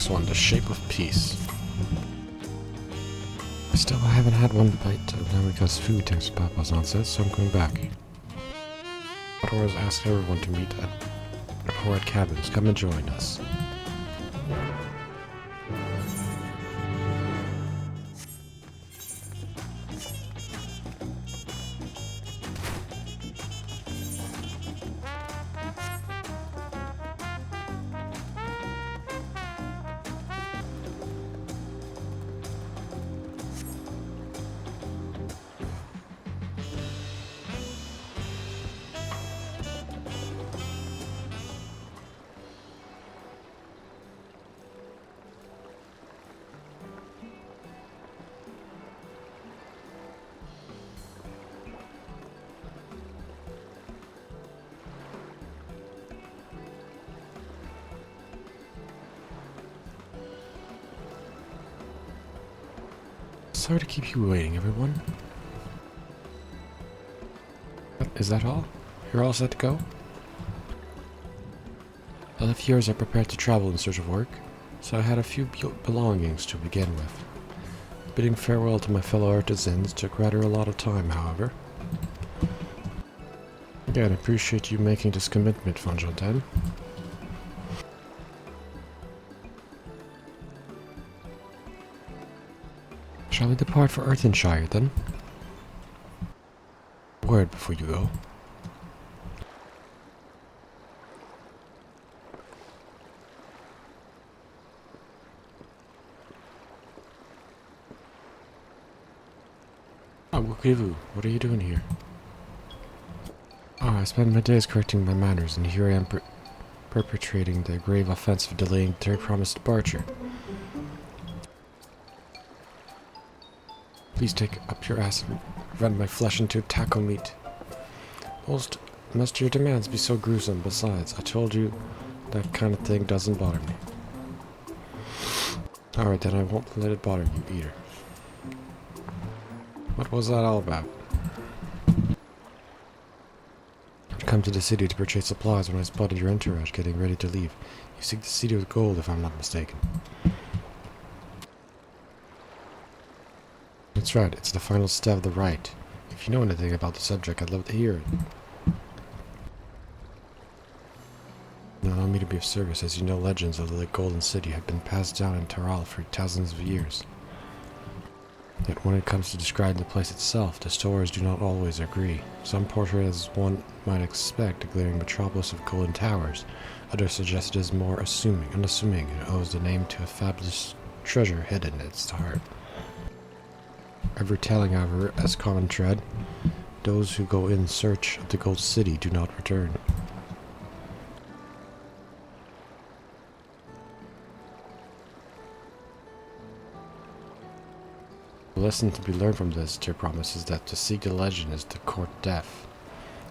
next one, The Shape of Peace. Still, I haven't had one bite of Namika's food thanks to Papa's nonsense, so I'm going back. Cactuar has asked everyone to meet at Horrid Cabins. Come and join us. Sorry to keep you waiting, everyone. Is that all? You're all set to go? Well, if years are prepared to travel in search of work, so I had a few belongings to begin with. Bidding farewell to my fellow artisans took rather a lot of time, however. Again, I appreciate you making this commitment, Fonjonten. Shall we depart for Earthenshire, then? A word before you go. Oh, Wukivu, what are you doing here? I spend my days correcting my manners, and here I am perpetrating the grave offense of delaying their promised departure. Please take up your ass and run my flesh into taco meat. Must your demands be so gruesome? Besides, I told you that kind of thing doesn't bother me. Alright, then I won't let it bother you either. What was that all about? I'd come to the city to purchase supplies when I spotted your entourage getting ready to leave. You seek the city with gold, if I'm not mistaken. That's right, it's the final step of the rite. If you know anything about the subject, I'd love to hear it. Now allow me to be of service, as you know legends of the Lake Golden City have been passed down in Taral for thousands of years. Yet when it comes to describing the place itself, the stories do not always agree. Some portray it as one might expect, a glaring metropolis of golden towers. Others suggest it is more unassuming, and owes the name to a fabulous treasure hidden in its heart. Every telling, however, as common thread, those who go in search of the Gold City do not return. The lesson to be learned from this, dear promise, is that to seek the legend is to court death.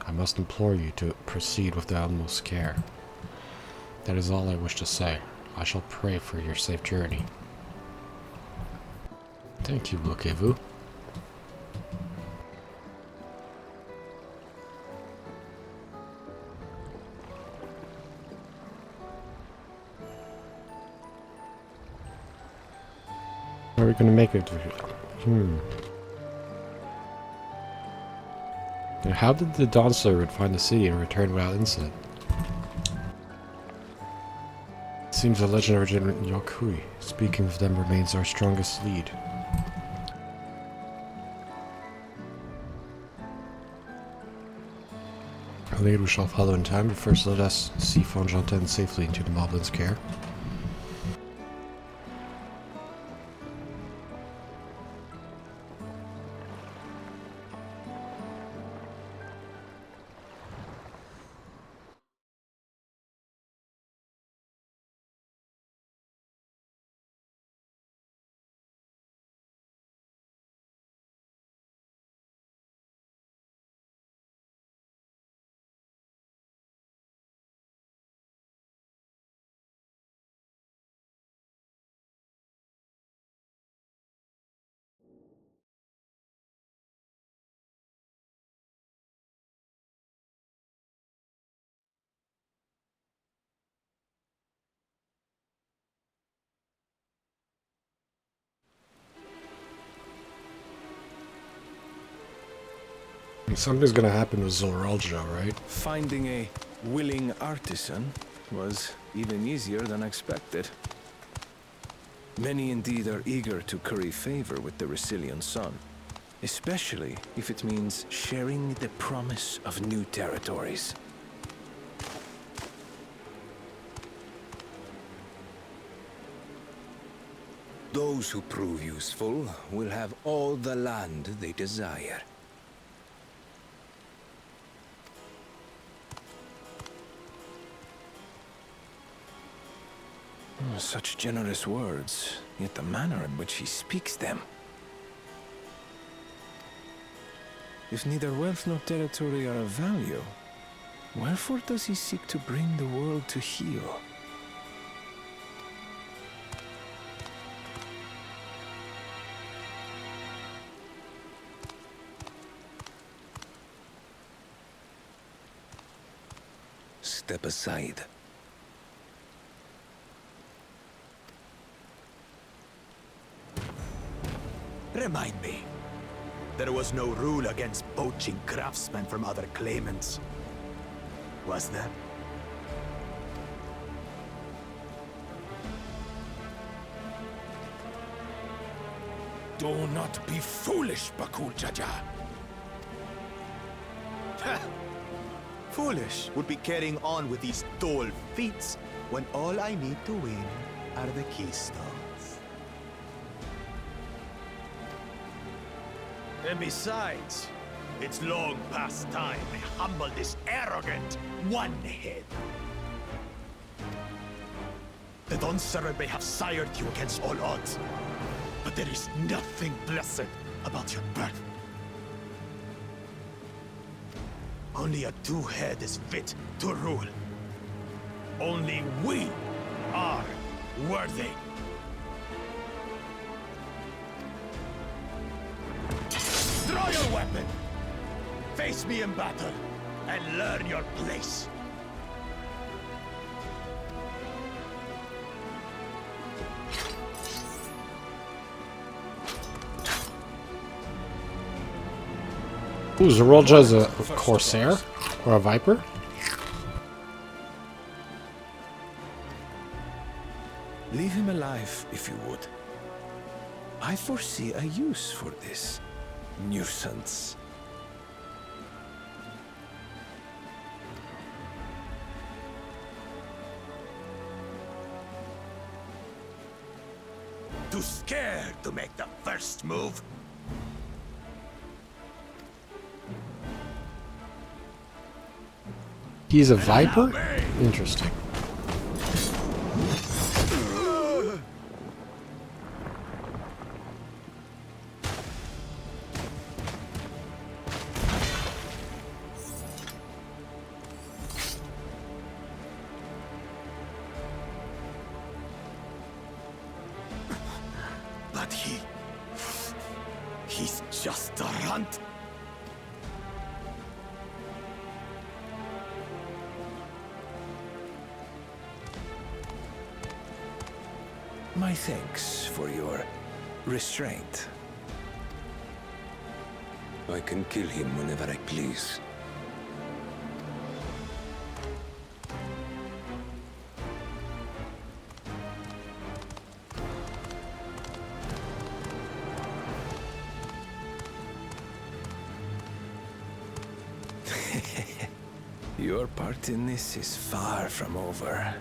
I must implore you to proceed with the utmost care. That is all I wish to say. I shall pray for your safe journey. Thank you, Wukivu. How are we going to make it? And how did the Dawn Servant find the city and return without incident? It seems the legend originated in Yokui. Speaking of them remains our strongest lead. A lead we shall follow in time, but first let us see Fonjonten safely into the Moblin's care. Something's gonna happen with Zoralja, right? Finding a willing artisan was even easier than expected. Many indeed are eager to curry favor with the Resilient Sun, especially if it means sharing the promise of new territories. Those who prove useful will have all the land they desire. Such generous words, yet the manner in which he speaks them. If neither wealth nor territory are of value, wherefore does he seek to bring the world to heel? Step aside. Remind me. There was no rule against poaching craftsmen from other claimants. Was there? Do not be foolish, Bakool Jaja. Foolish would be carrying on with these dull feats when all I need to win are the keystones. And besides, it's long past time I humble this arrogant one-head. The Donserad may have sired you against all odds, but there is nothing blessed about your birth. Only a two-head is fit to rule. Only we are worthy. Draw your weapon! Face me in battle, and learn your place. Ooh, Zoralja is a Corsair? Or a Viper? Leave him alive, if you would. I foresee a use for this nuisance. Too scared to make the first move? He's a Viper? Interesting. But he's just a runt. My thanks for your restraint. I can kill him whenever I please. Your part in this is far from over.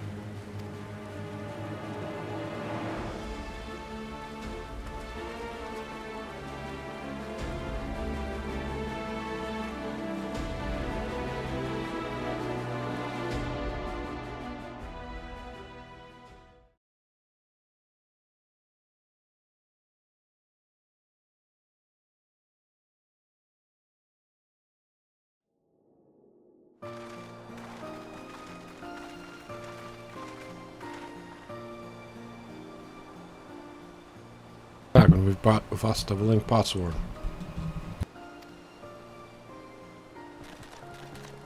Back when we've brought with us the Link Potsword.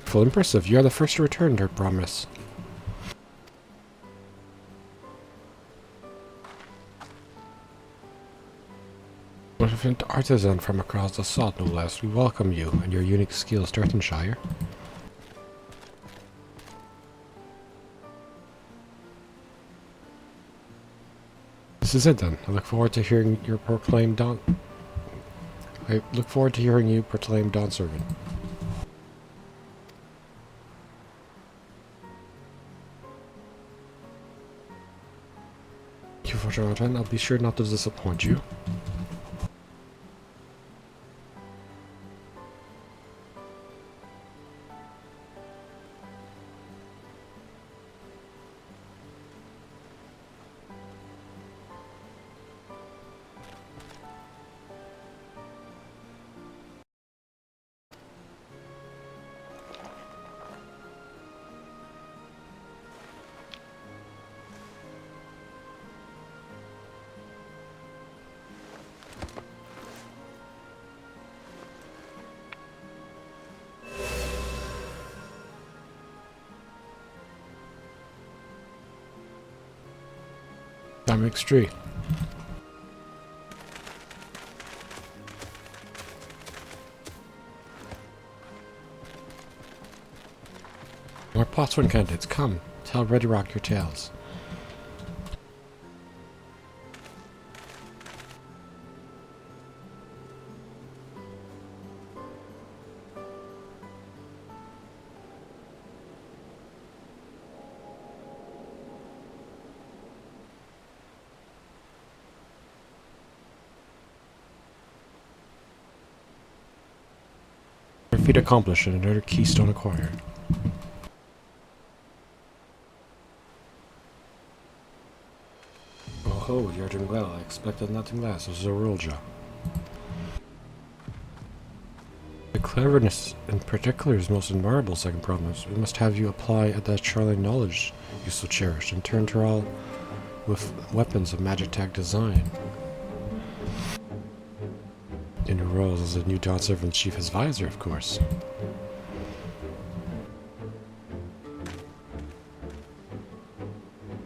Full impressive, you are the first to return to her promise. Magnificent artisan from across the salt, no less. We welcome you and your unique skills to Earthenshire. This is it then. I look forward to hearing you proclaim Dawn Servant. Thank you for Jonathan. I'll be sure not to disappoint you. That makes three. More Potswin candidates, come. Tell Ready Rock your tales. Feat accomplished and another keystone acquired. Oh, you're doing well. I expected nothing less. This is a real job. The cleverness in particular is most admirable, second promise. We must have you apply that Charlie knowledge you so cherished and turn to all with weapons of Magitech design. In your roles as a new Dawn Servant's chief advisor, of course.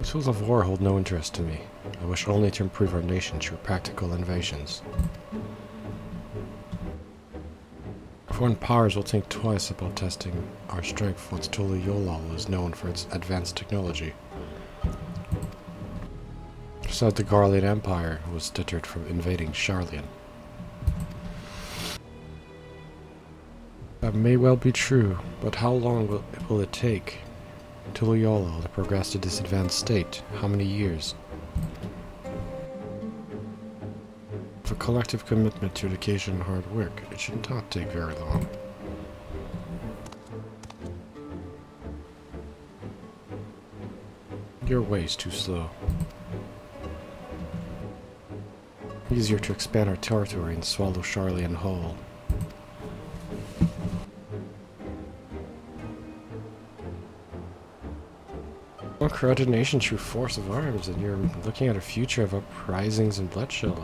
Tools of war hold no interest to me. I wish only to improve our nation through practical innovations. Foreign powers will think twice about testing our strength once Tulu Yolal is known for its advanced technology. Besides, the Garlean Empire was deterred from invading Sharlayan. That may well be true, but how long will it take Tulu Yolal to progress to this advanced state? How many years? With a collective commitment to education and hard work, it should not take very long. Your way is too slow. Easier to expand our territory and swallow Sharlayan whole. Conquer other nations through force of arms, and you're looking at a future of uprisings and bloodshed.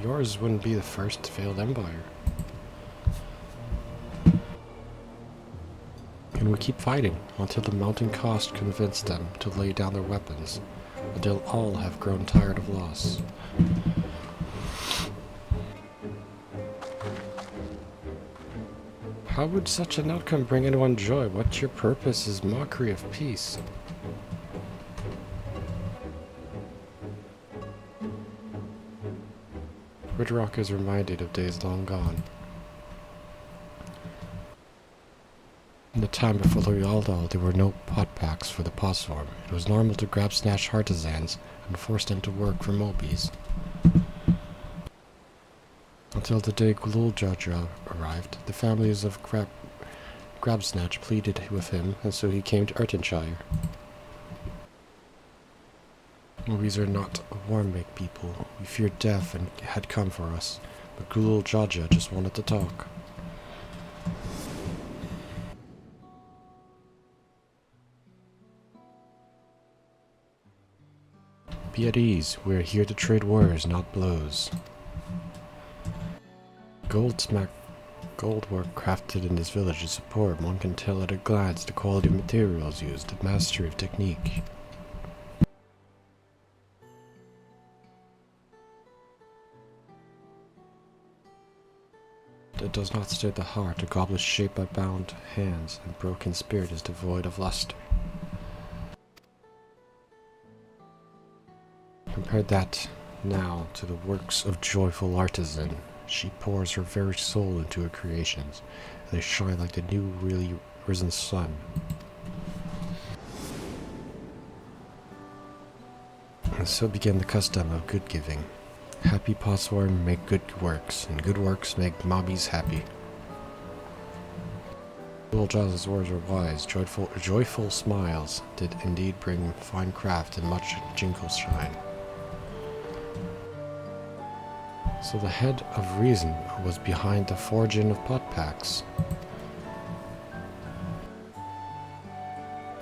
Yours wouldn't be the first failed empire. And we keep fighting until the mounting cost convince them to lay down their weapons, until all have grown tired of loss. How would such an outcome bring anyone joy? What your purpose is mockery of peace. Ridrock is reminded of days long gone. In the time before Loyaldal, there were no pot packs for the posform. It was normal to grab snatch artisans and force them to work for Mobies. Until the day Gululjaja arrived, the families of Grabsnatch pleaded with him, and so he came to Earthenshire. Mobies are not a warm-make people. We feared death and had come for us, but Gululjaja just wanted to talk. Be at ease. We are here to trade words, not blows. Gold work crafted in this village is superb. One can tell at a glance the quality of materials used, the mastery of technique. it does not stir the heart. A goblet shaped by bound hands and broken spirit is devoid of luster. Compare that now to the works of joyful artisan. She pours her very soul into her creations. They shine like the new, really risen sun. And so began the custom of good giving. Happy pottsworm make good works, and good works make mobbies happy. Little Giles' words were wise. Joyful smiles did indeed bring fine craft and much jingles shine. So the head of reason was behind the forging of pot packs.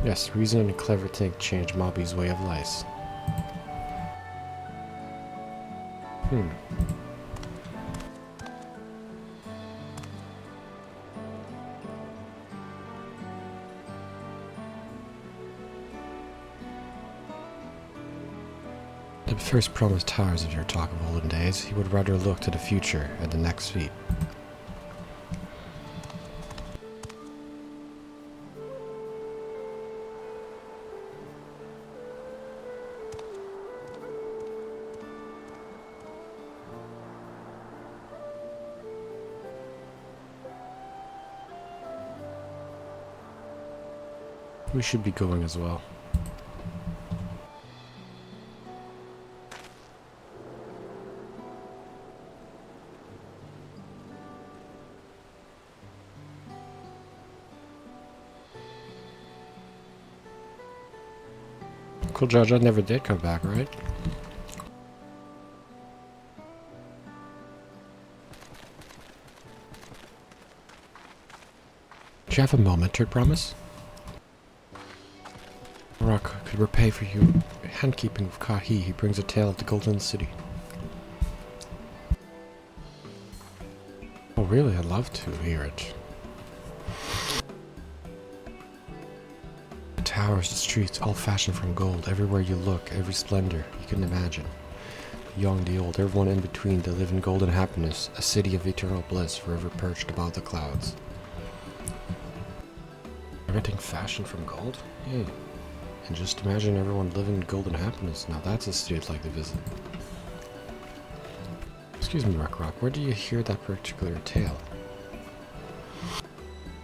Yes, reason and a clever think changed Mobby's way of life. The first promised towers of your talk of olden days, he would rather look to the future at the next feat. We should be going as well. Cool Jaja never did come back, right? Do you have a moment to promise? Rock could repay for you handkeeping of Kahi. He brings a tale of the Golden City. Oh really? I'd love to hear it. The towers, the streets, all fashioned from gold. Everywhere you look, every splendor you can imagine. The young, the old, everyone in between, they live in golden happiness, a city of eternal bliss forever perched above the clouds. Everything fashioned from gold? Yeah. And just imagine everyone living in golden happiness. Now that's a city I'd like to visit. Excuse me, Rock, where do you hear that particular tale?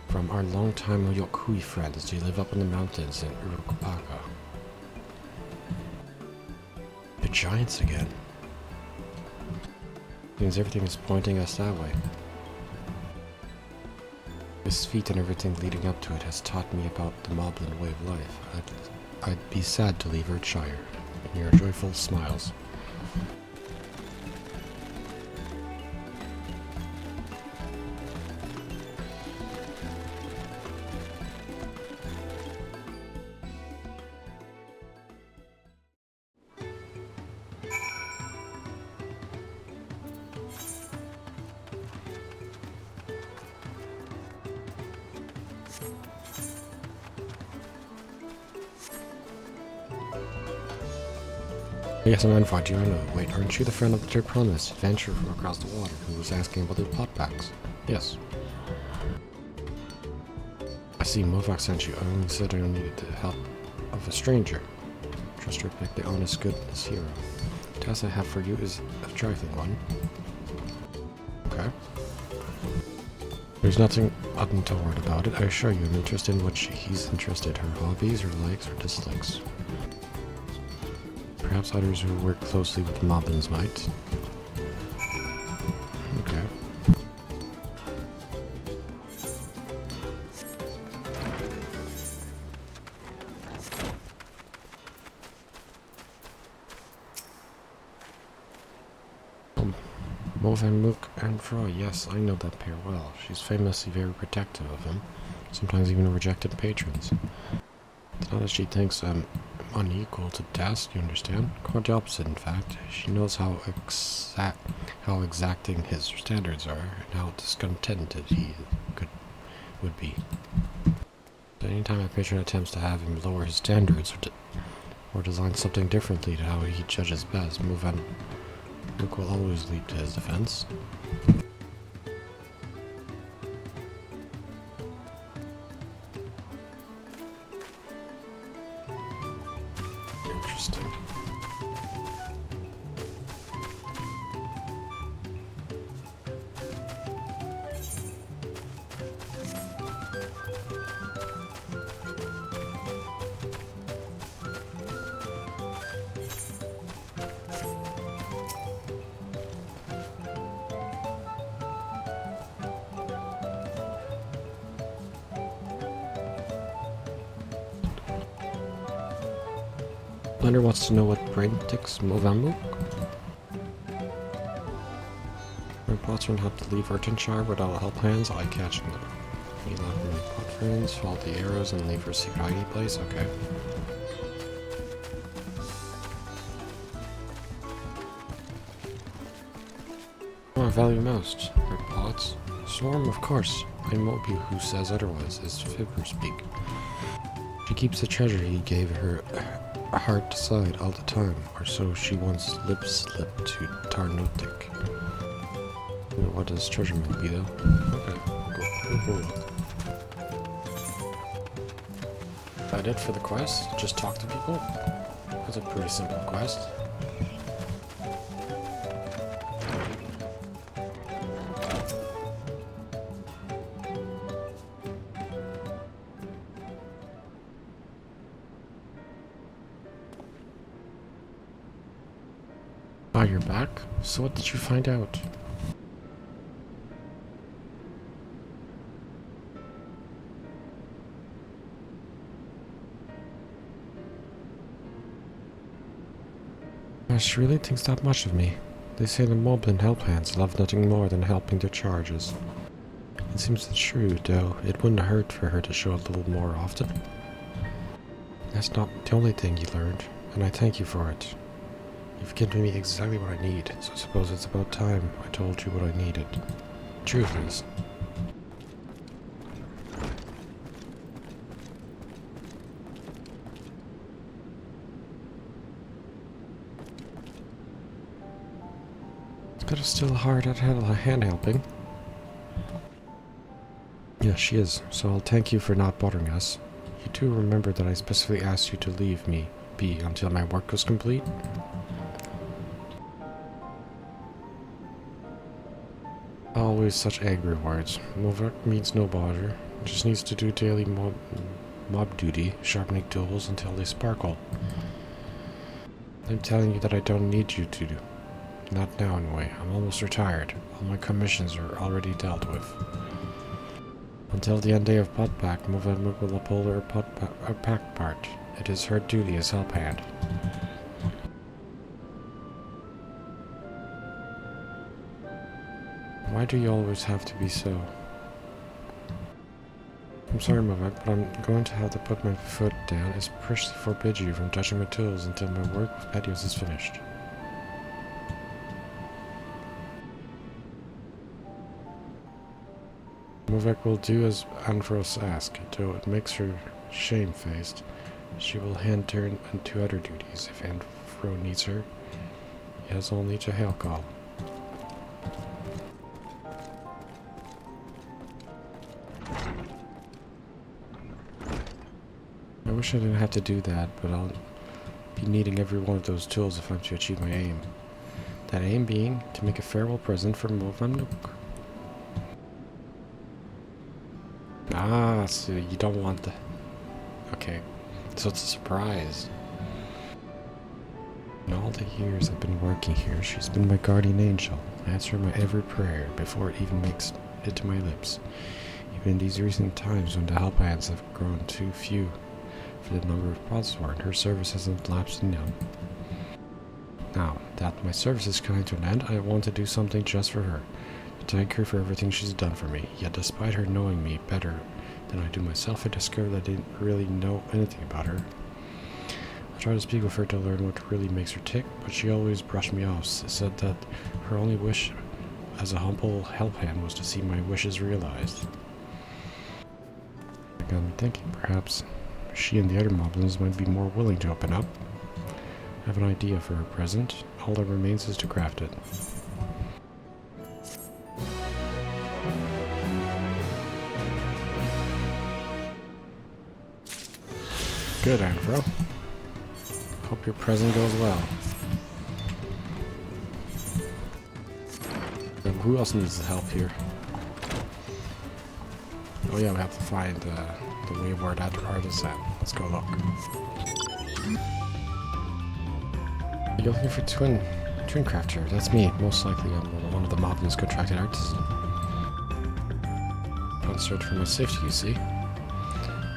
From our longtime Yokui friends. They live up in the mountains in Urukupaka. The giants again. Seems everything is pointing us that way. This feat and everything leading up to it has taught me about the Moblin way of life. I'd be sad to leave Earthshire, and your joyful smiles. Yes, I'm Enfight, you know. Wait, aren't you the friend of the promised adventurer from across the water who was asking about the pot packs? Yes. I see Movac sent you. I only said I needed the help of a stranger. Trust respect the honest goodness hero. The task I have for you is a trifling one. Okay. There's nothing untoward about it, I assure you. I'm interested in what he's interested, her hobbies, her likes, or dislikes. Perhaps others who work closely with Moblins might. Okay. Movan Mook and Froy, yes, I know that pair well. She's famously very protective of him, sometimes even rejected patrons. It's not that she thinks I'm unequal to the task, you understand? Quite the opposite, in fact. She knows how exacting his standards are, and how discontented he would be. So anytime a patron attempts to have him lower his standards, or design something differently to how he judges best, Mook will always leap to his defense. Hunter wants to know what brain ticks Movamuk. When Pottern helped to leave Urtonshire without help hands, I catch him. He left me pot friends, follow the arrows, and leave her secret hiding place. Okay. What I value most? Her pots? Swarm, of course. I won't be who says otherwise, as Fibber speak. She keeps the treasure he gave her heart side all the time, or so she once lip-slipped to Tarnotik. What does treasure meant be, though? Okay, cool. That it for the quest? Just talk to people? That's a pretty simple quest. Ah, you're back? So what did you find out? She really thinks that much of me. They say the Moblin help hands love nothing more than helping their charges. It seems that's true, though it wouldn't hurt for her to show a little more often. That's not the only thing you learned, and I thank you for it. You've given me exactly what I need, so I suppose it's about time I told you what I needed. Truth is. But it's still hard at hand helping. Yes, she is, so I'll thank you for not bothering us. You do remember that I specifically asked you to leave me be until my work was complete? Always such angry words. Movak means no bother. Just needs to do daily mob duty, sharpening tools until they sparkle. I'm telling you that I don't need you to do. Not now, anyway. I'm almost retired. All my commissions are already dealt with. Until the end day of Potpack, Movamuk will uphold her pack part. It is her duty as help hand. Why do you always have to be so? I'm sorry, Movak, but I'm going to have to put my foot down. It expressly forbids you from touching my tools until my work with patios is finished. Movak will do as Anfros asks, though it makes her shamefaced. She will hand her to other duties if Anfro needs her. He has only to hail call. I wish I didn't have to do that, but I'll be needing every one of those tools if I'm to achieve my aim. That aim being to make a farewell present for Movamuk. Ah, so you don't want the... Okay, so it's a surprise. In all the years I've been working here, she's been my guardian angel, answering my every prayer before it even makes it to my lips. Even in these recent times when the help hands have grown too few for the number of Podsworn, her service hasn't lapsed in none. Now that my service is coming to an end, I want to do something just for her. To thank her for everything she's done for me. Yet despite her knowing me better than I do myself, I discovered I didn't really know anything about her. I tried to speak with her to learn what really makes her tick, but she always brushed me off, said that her only wish as a humble help hand was to see my wishes realized. It got me thinking, perhaps she and the other moblins might be more willing to open up. I have an idea for her present. All that remains is to craft it. Good, Anfro. Hope your present goes well. Who else needs help here? Oh yeah, we have to find the wayward artisan. Let's go look. You're looking for twin crafter. That's me. Most likely I'm one of the Moblin's contracted artisans. On search for my safety, you see.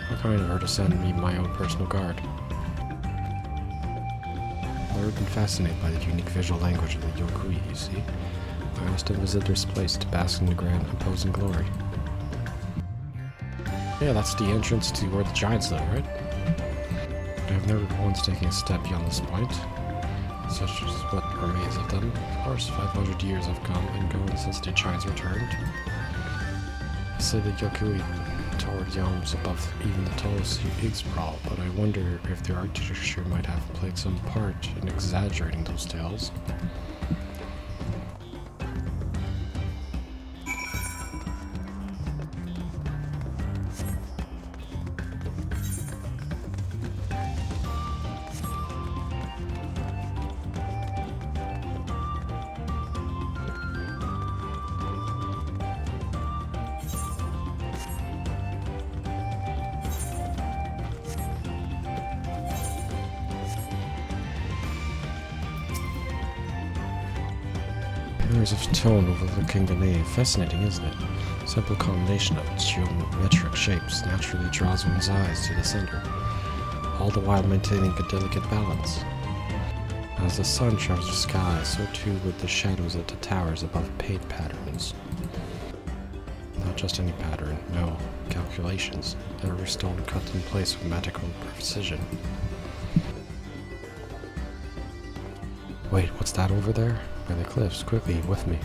How kind of her to send me my own personal guard. never been fascinated by the unique visual language of the Yokui, you see. I often visit this place to bask in the grand imposing glory. Yeah, that's the entrance to where the giants live, right? But I've never once taken a step beyond this point. Such is what remains of them. Of course, 500 years have come and gone since the giants returned. I say the Yokui towered yawns above even the tallest egg sprawl, but I wonder if their architecture might have played some part in exaggerating those tales. Pillars of stone overlooking the nave. Fascinating, isn't it? Simple combination of geometric shapes naturally draws one's eyes to the center, all the while maintaining a delicate balance. As the sun shines the sky, so too would the shadows of the towers above paint patterns. Not just any pattern, no, calculations. Every stone cut in place with magical precision. Wait, what's that over there? By the cliffs, quickly, with me.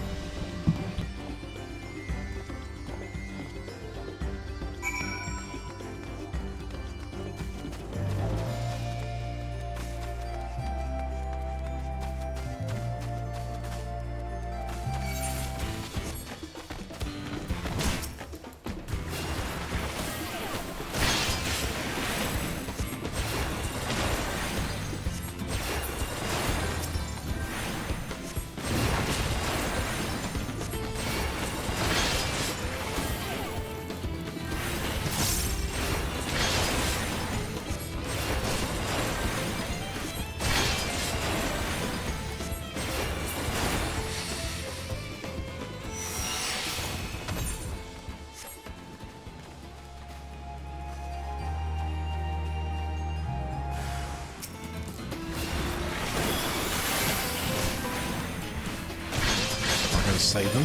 Save them.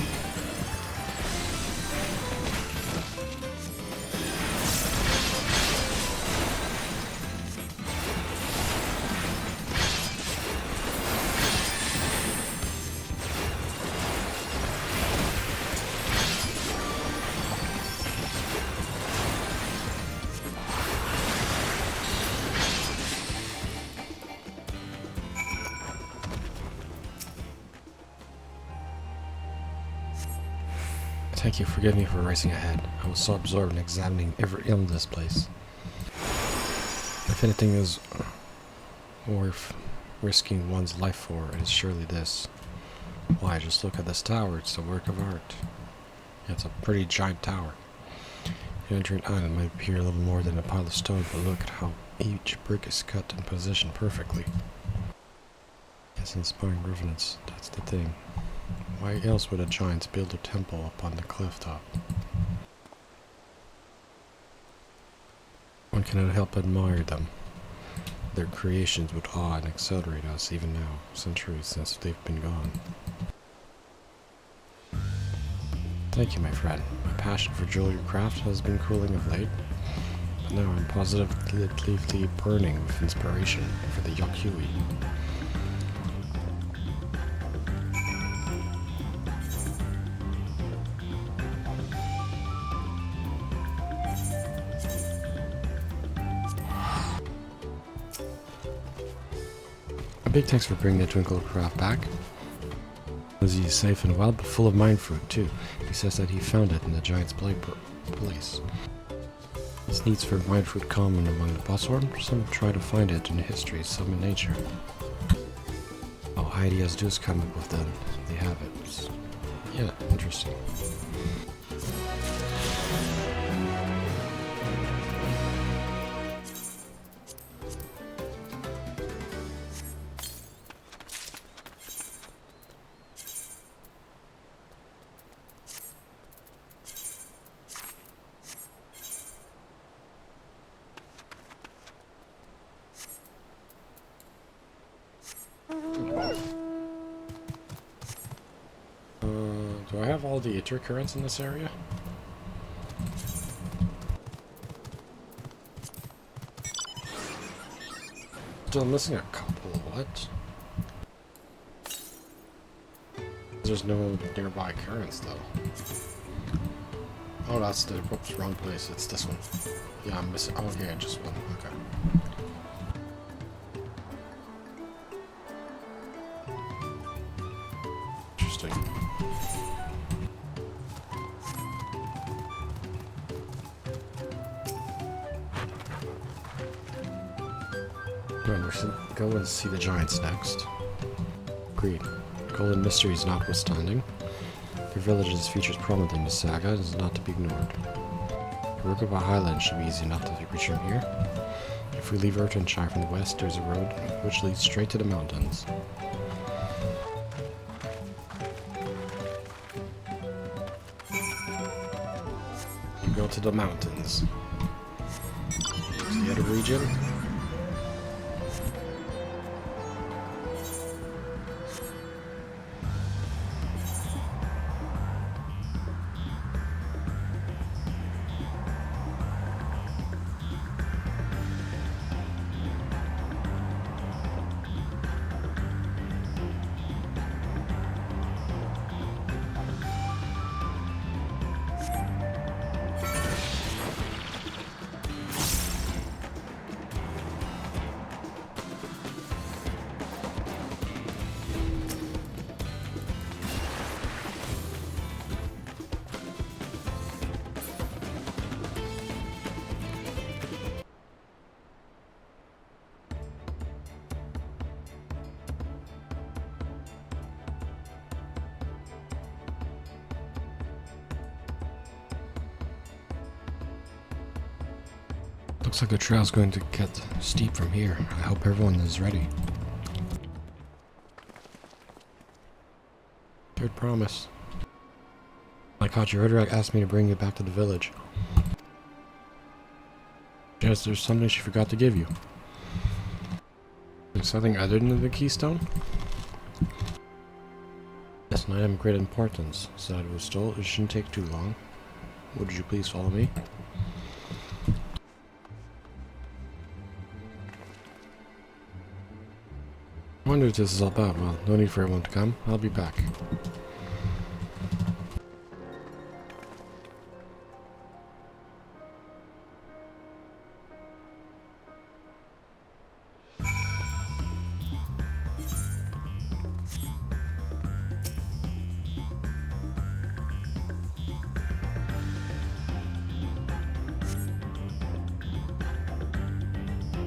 Thank you, forgive me for racing ahead. I was so absorbed in examining every ill in this place. If anything is worth risking one's life for, it is surely this. Why, just look at this tower, it's a work of art. Yeah, it's a pretty giant tower. The entrant island might appear a little more than a pile of stone, but look at how each brick is cut and positioned perfectly. It's inspiring reverence, that's the thing. Why else would a giant build a temple upon the cliff top? One cannot help but admire them. Their creations would awe and accelerate us even now, centuries since they've been gone. Thank you, my friend. My passion for jewelry craft has been cooling of late, but now I'm positively burning with inspiration for the Yokui. Big thanks for bringing the Twinkle craft back. He's safe and well, but full of mind fruit too. He says that he found it in the giant's place. This needs for mind fruit common among the bossworm. Some try to find it in history, some in nature. Oh, ideas do come up with them. They have it. Yeah, interesting. I have all the Aether currents in this area? Still missing a couple. What? There's no nearby currents though. Oh, that's the whoops, wrong place. It's this one. Yeah, I'm missing. Oh, yeah, just one. Okay. Interesting. We should go and see the giants next. Agreed. Golden mysteries notwithstanding, their villages features prominently in the saga and is not to be ignored. The Rukaba Highland should be easy enough to reach from here. If we leave Urtonshire from the west, there's a road which leads straight to the mountains. We go to the mountains. To the other region. Looks like the trail's going to get steep from here. I hope everyone is ready. Third promise. I caught you earlier. Asked me to bring you back to the village. Yes, there's something she forgot to give you. There's something other than the keystone? Yes, an item of great importance. So it was stole. It shouldn't take too long. Would you please follow me? I wonder what this is all about. Well, no need for everyone to come. I'll be back.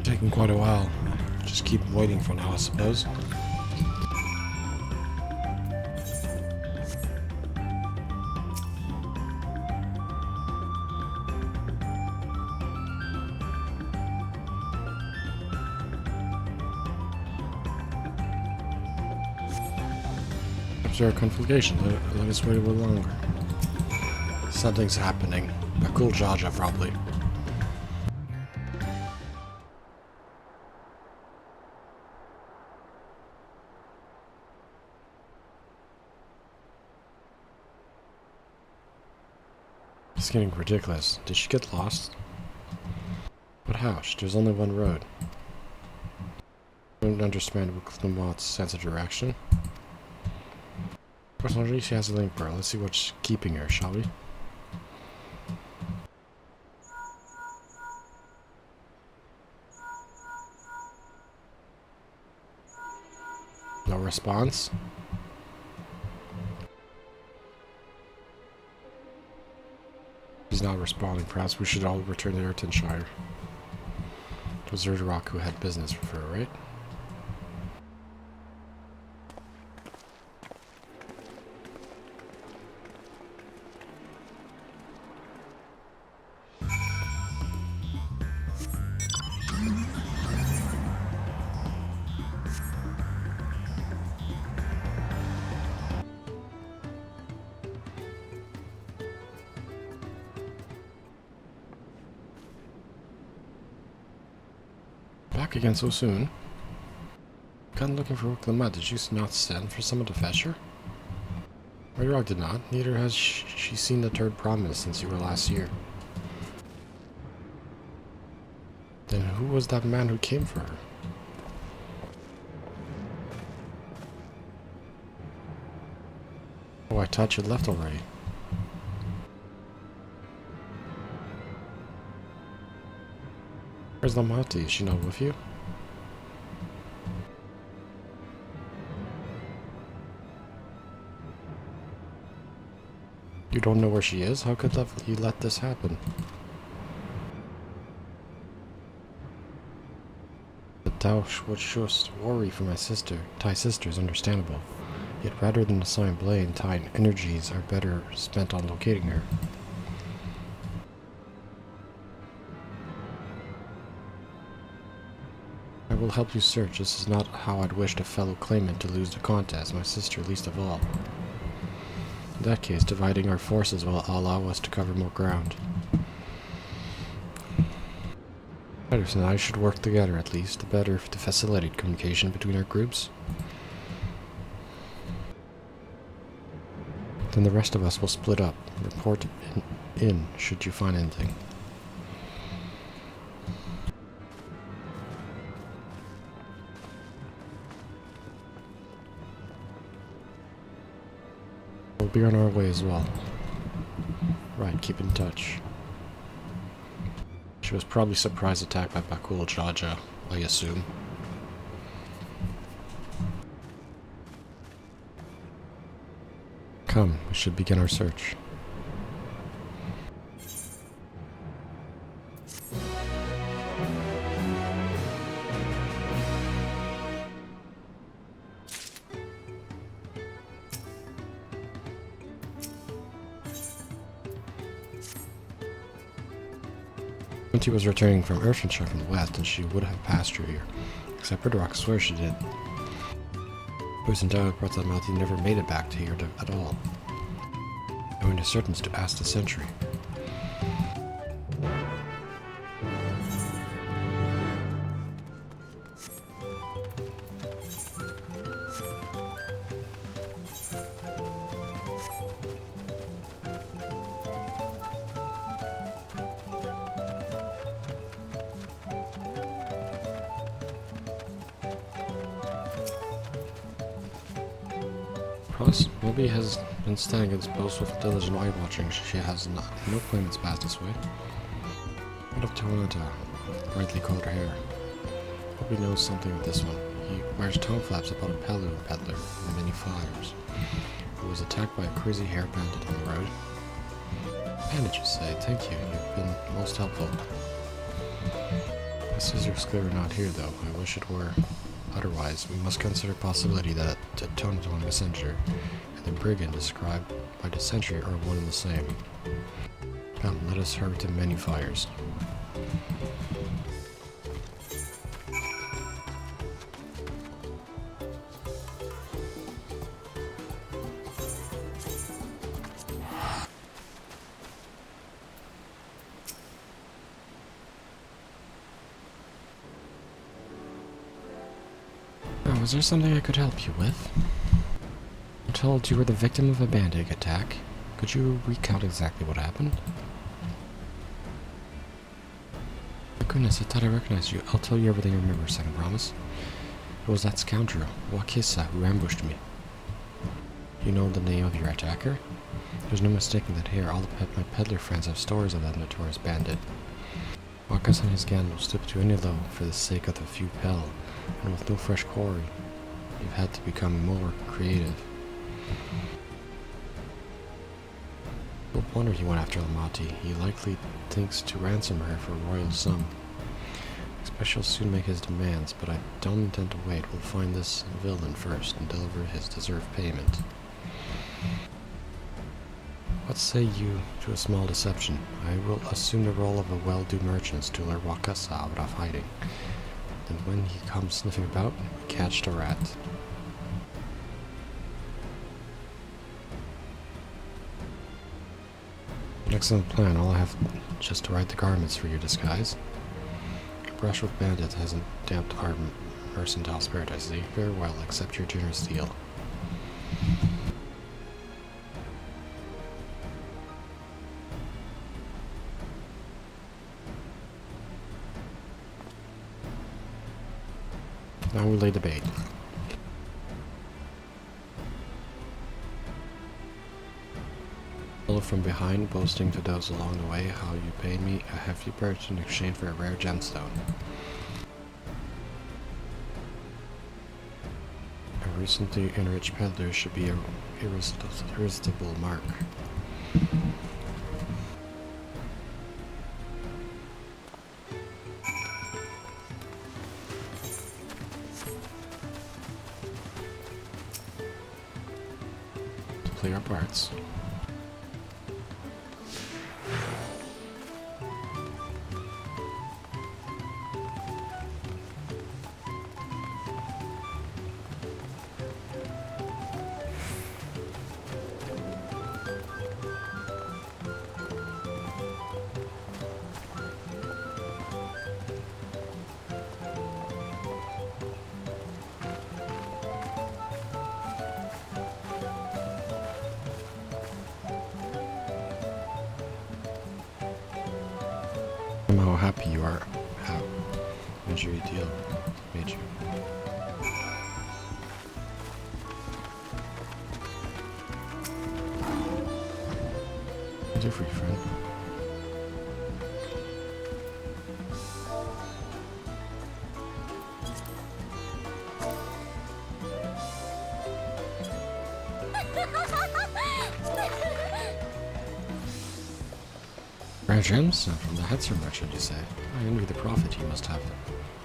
Taking quite a while. Just keep waiting for now, I suppose. Observe conflagration. Let us wait a little longer. Something's happening. Bakool Jaja, probably. It's getting ridiculous. Did she get lost? But how? There's only one road. I don't understand Climott's sense of direction. Personally, she has a link pearl. Let's see what's keeping her, shall we? No response? He's not responding. Perhaps we should all return to Urtonshire. It was Urdarok who had business with her, right? Back again so soon. Kind of looking for Clement. Did you not send for someone to fetch her? Mayrog did not. Neither has she seen the third promise since you were last here. Then who was that man who came for her? Oh, I thought you left already. Where's Lamati? Is she not with you? You don't know where she is? How could you let this happen? That thou shouldst worry for my sister, thy sister, is understandable. Yet rather than assign blame, thine energies are better spent on locating her. I will help you search. This is not how I'd wished a fellow claimant to lose the contest, my sister least of all. In that case, dividing our forces will allow us to cover more ground. Patterson and I should work together at least, the better to facilitate communication between our groups. Then the rest of us will split up. Report in should you find anything. We'll be on our way as well. Right, keep in touch. She was probably surprise attacked by Bakool Jaja, I assume. Come, we should begin our search. She was returning from Earthenshire from the west, and she would have passed through here. Except Ridrock swears she did. Boys and Dow brought that Malty never made it back to here at all. Knowing the certainty to ask the sentry. Plus, Moby has been standing at this post with diligent eye watching. She has no claimants passed this way. What of Toronto? Brightly colored hair. Moby knows something of this one. He wears toe flaps about a Palu peddler in many fires, who was attacked by a crazy hair bandit on the road. Bandit, you say? Thank you. You've been most helpful. My sister's clearly not here, though. I wish it were. Otherwise, we must consider the possibility that the Tonaton messenger and the brigand described by the sentry are one and the same. Come, let us hurry to many fires. Is there something I could help you with? I'm told you were the victim of a bandit attack. Could you recount exactly what happened? My goodness, I thought I recognized you. I'll tell you everything I remember, second promise. It was that scoundrel, Wakisa, who ambushed me. You know the name of your attacker? There's no mistaking that here all my peddler friends have stories of that notorious bandit. Wakasa and his gang will stoop to any low for the sake of a few pel. And with no fresh quarry, you've had to become more creative. No wonder he went after Lamati. He likely thinks to ransom her for a royal sum. Expect she'll soon make his demands, but I don't intend to wait. We'll find this villain first and deliver his deserved payment. What say you to a small deception? I will assume the role of a well-do merchant to lure Wakasa out of hiding. And when he comes sniffing about, we catch the rat. An excellent plan. All I have just to write the garments for your disguise. A brush with bandits hasn't damped our mercantile spirit, I see. Very well, accept your generous deal. Now we lay the bait. Follow from behind, boasting to those along the way how you paid me a hefty purse in exchange for a rare gemstone. A recently enriched peddler should be an irresistible mark. To play our parts. How happy you are. How made you a deal? Made you. I'll do for you, friend. Rare gems? From the Aether merchant, you say? I envy the profit he must have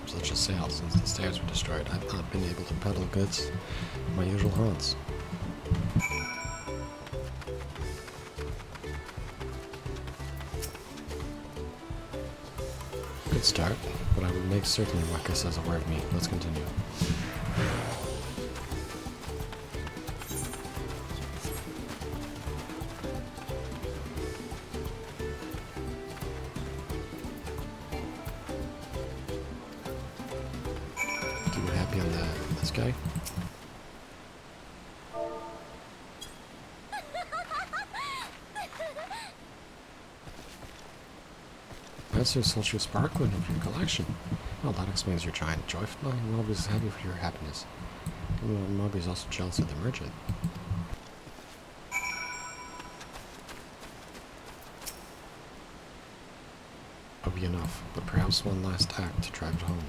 such a sale since the stairs were destroyed. I've not been able to peddle goods in my usual haunts. Good start, but I will make certain Waka says a word of me. Let's continue. Happy on this guy? That's so sultry sparkling of your collection. Well, that explains your giant joyful. Moby is happy for your happiness. Moby is also jealous of the merchant. That'll be enough, but perhaps one last act to drive it home.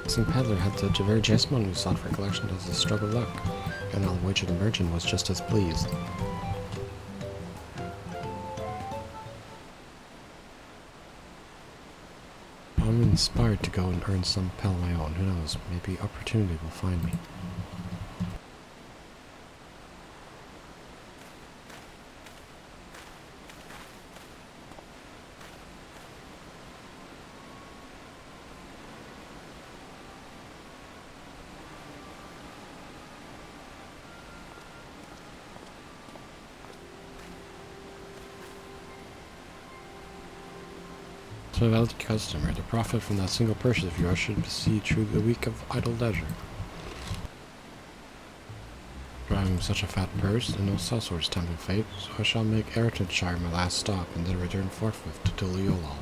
Some peddler had the very gentleman who sought for collection as a stroke of luck, and I'll wager the merchant was just as pleased. I'm inspired to go and earn some pell of my own. Who knows, maybe opportunity will find me. So valued customer, the profit from that single purchase of yours should see through the week of idle leisure. Driving such a fat purse, and no sellswords tempting fate, so I shall make Aethershire my last stop, and then return forthwith to Tuliolal.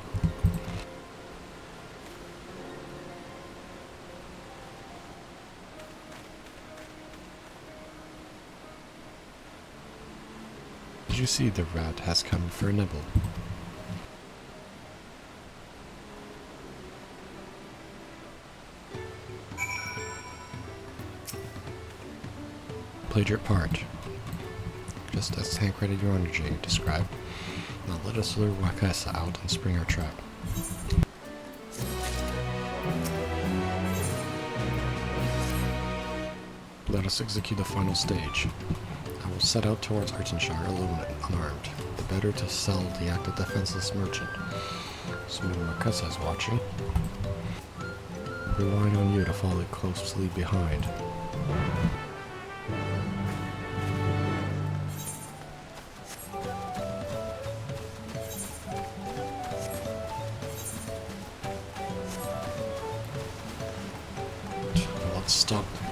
Did you see the rat has come for a nibble? Played your part, just as Tancred your energy described. Now let us lure Wakasa out and spring our trap. Let us execute the final stage. I will set out towards Aethershire alone and unarmed, the better to sell the active defenseless merchant. So when Wakasa is watching, relying on you to follow closely behind.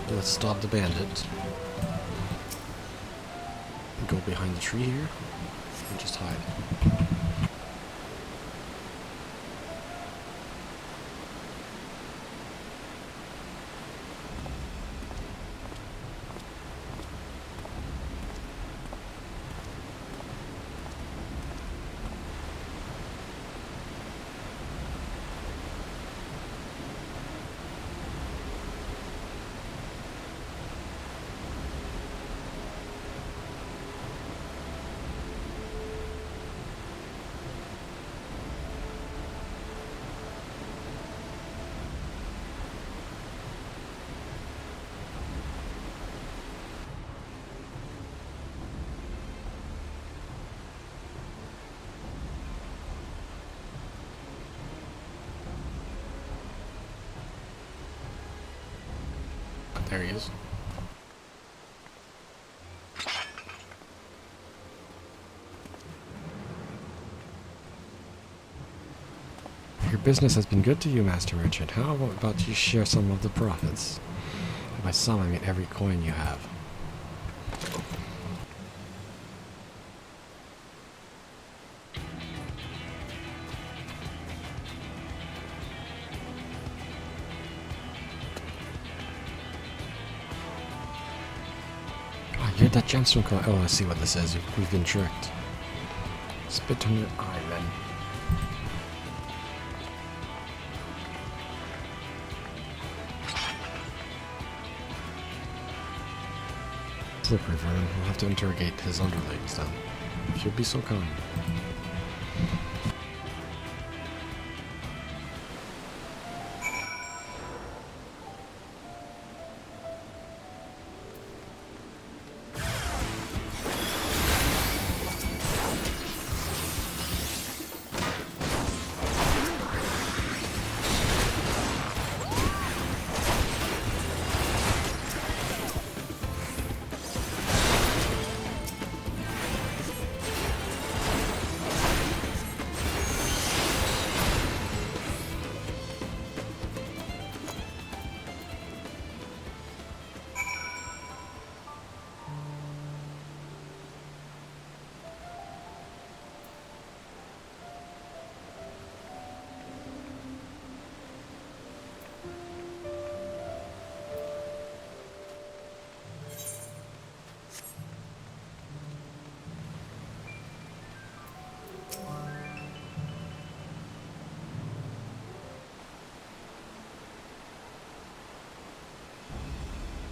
Let's stop the bandit. Go behind the tree here and just hide. There he is. Your business has been good to you, Master Richard. How about you share some of the profits? And by some, I mean every coin you have. You're that gemstone coin. Oh, I see what this is. We've been tricked. Spit on your eye, men. Slippery, Vernon. We'll have to interrogate his underlings then. If you'd be so kind.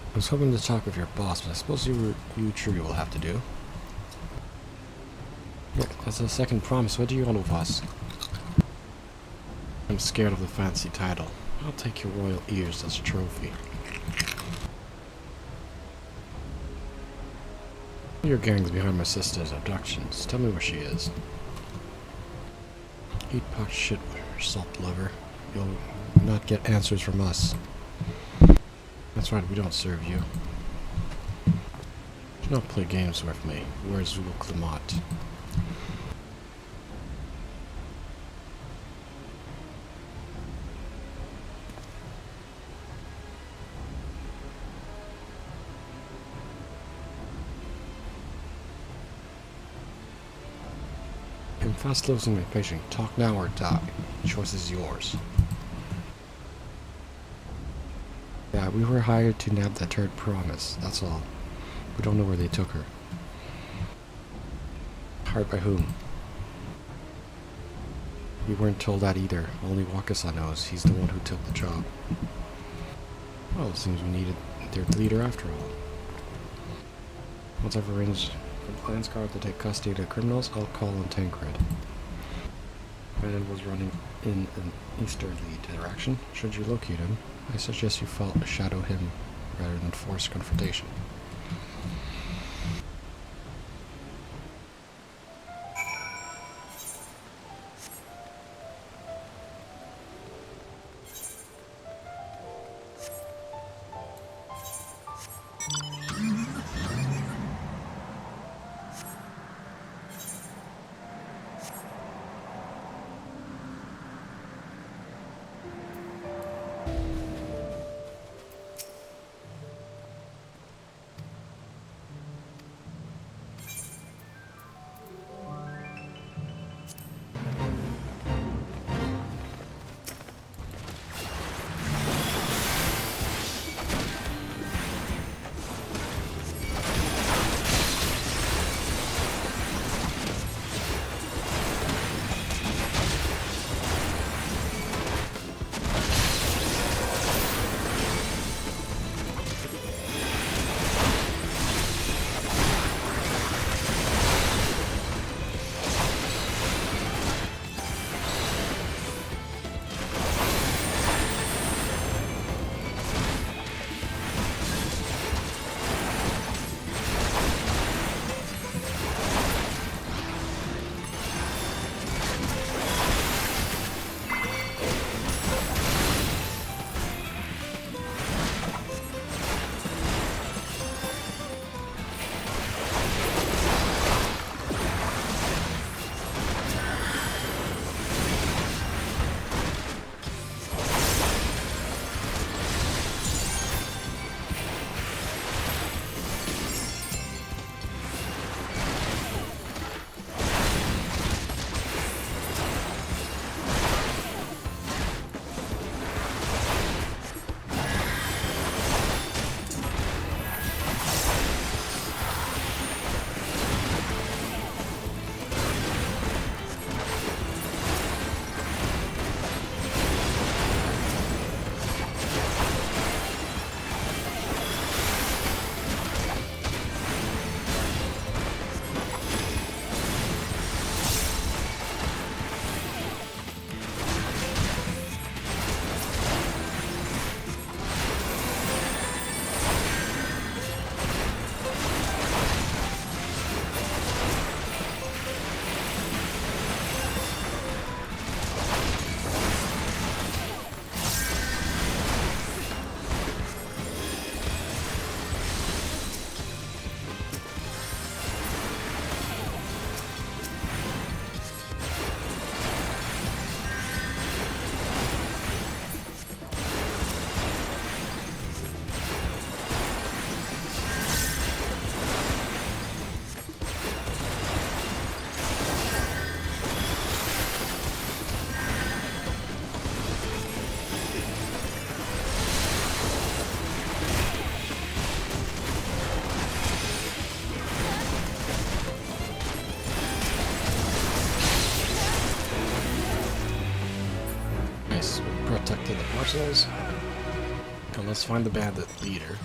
I was hoping to talk with your boss, but I suppose you truly will have to do. Look, as a second promise, what do you want with us? I'm scared of the fancy title. I'll take your royal ears as a trophy. Your gang's behind my sister's abductions. Tell me where she is. Eat pot shit with her, salt lover. You'll not get answers from us. That's right, we don't serve you. Do not play games with me. Where's Zul Clement? I'm fast losing my patience. Talk now or die. The choice is yours. Yeah, we were hired to nab that third promise, that's all. We don't know where they took her. Hired by whom? We weren't told that either. Only Wakasa knows. He's the one who took the job. Well, it seems we needed their leader after all. Once I've arranged for the Clan's guard to take custody of the criminals, I'll call on Tancred. Brandon was running in an easterly direction. Should you locate him, I suggest you shadow him rather than force confrontation. Nice. We protected the parcels. Now let's find the bandit leader.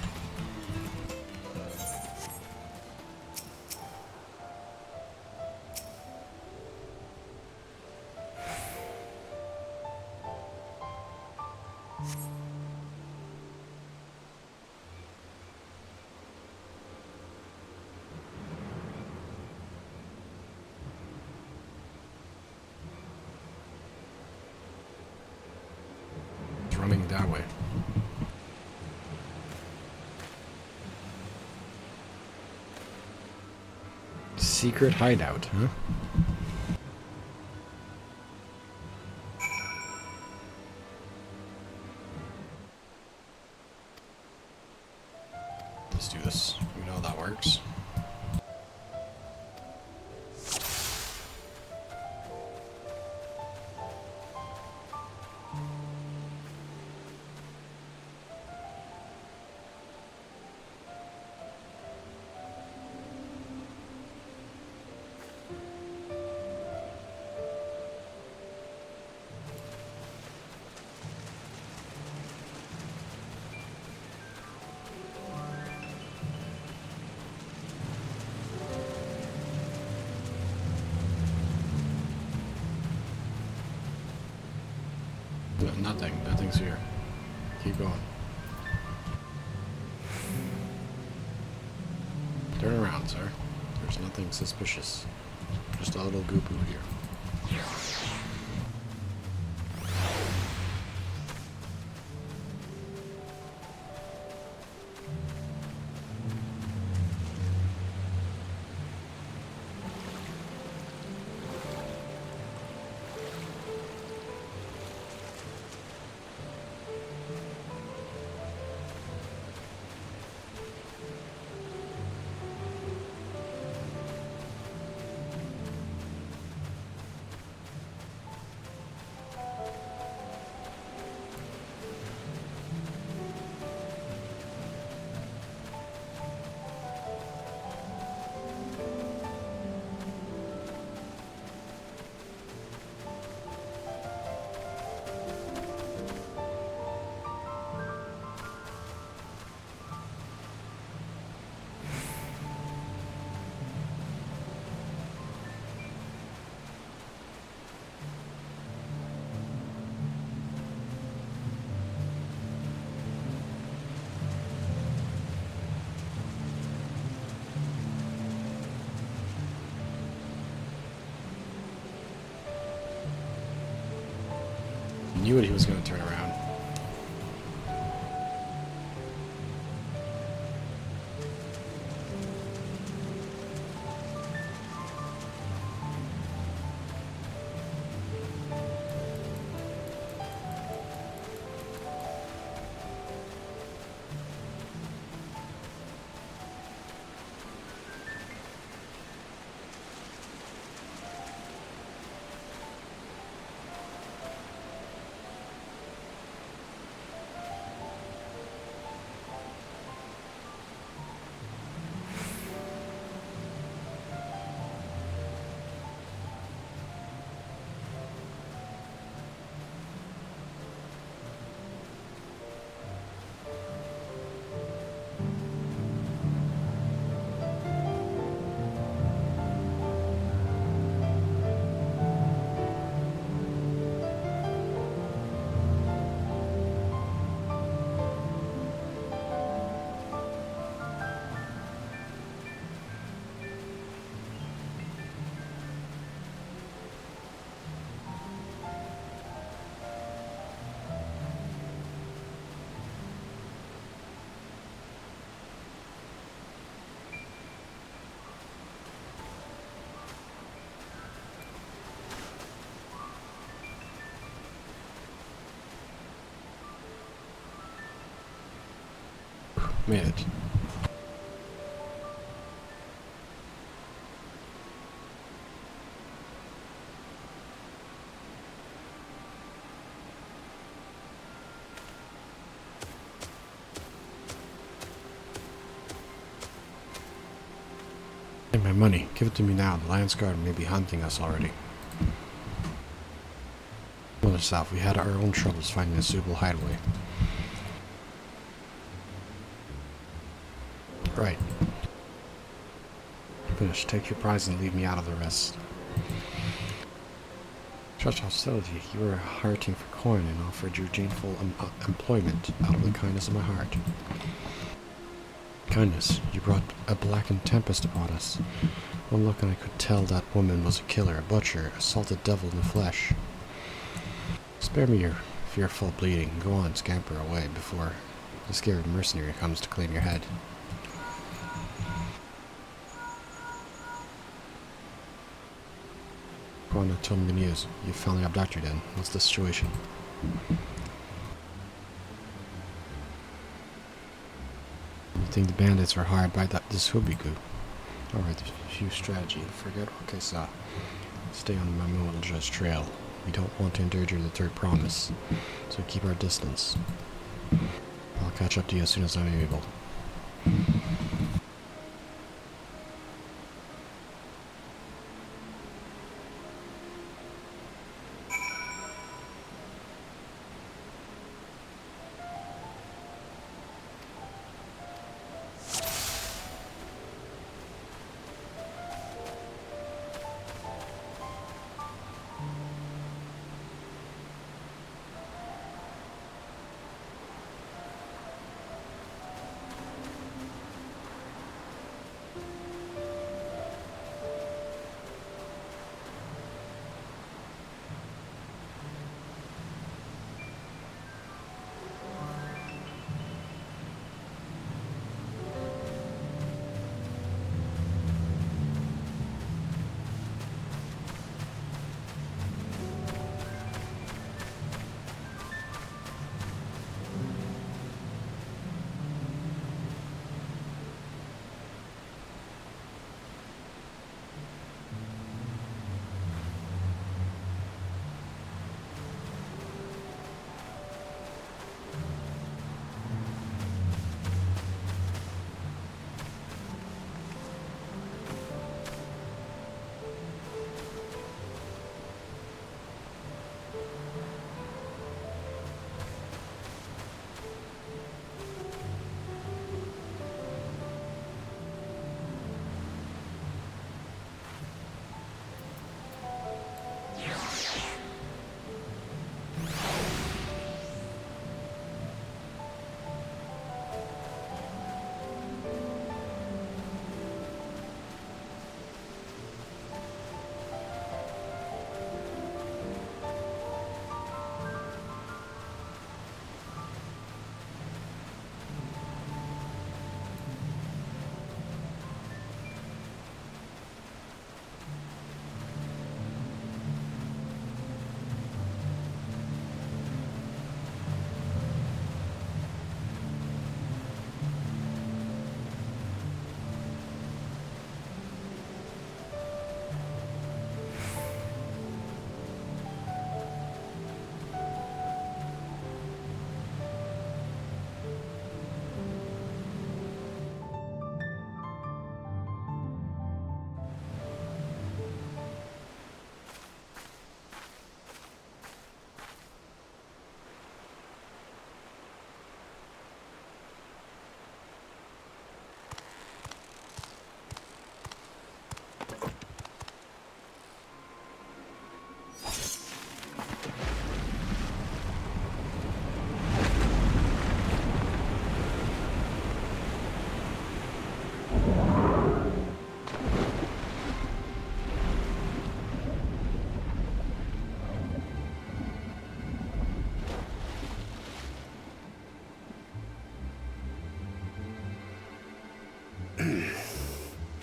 Running that way. Secret hideout, huh? Let's do this. We know that works. Nothing. Nothing's here. Keep going. Turn around, sir. There's nothing suspicious. Just a little goo-poo here. Knew it, he was going to turn around. Made it. Hey, my money. Give it to me now. The Lions Guard may be hunting us already. Well, south. We had our own troubles finding a suitable hideaway. Right. Finish. Take your prize and leave me out of the rest. Such hostility. You were hurting for coin and offered you gainful employment out of the kindness of my heart. Kindness. You brought a blackened tempest upon us. One look and I could tell that woman was a killer, a butcher, a salted devil in the flesh. Spare me your fearful bleeding. Go on, scamper away before the scared mercenary comes to claim your head. Go on, tell me the news. You found the abductor then. What's the situation? You think the bandits are hired by this hoobie-goo? Alright, few strategy. Forget what I saw. Stay on the Mamoudja's trail. We don't want to endanger the third promise, so keep our distance. I'll catch up to you as soon as I'm able.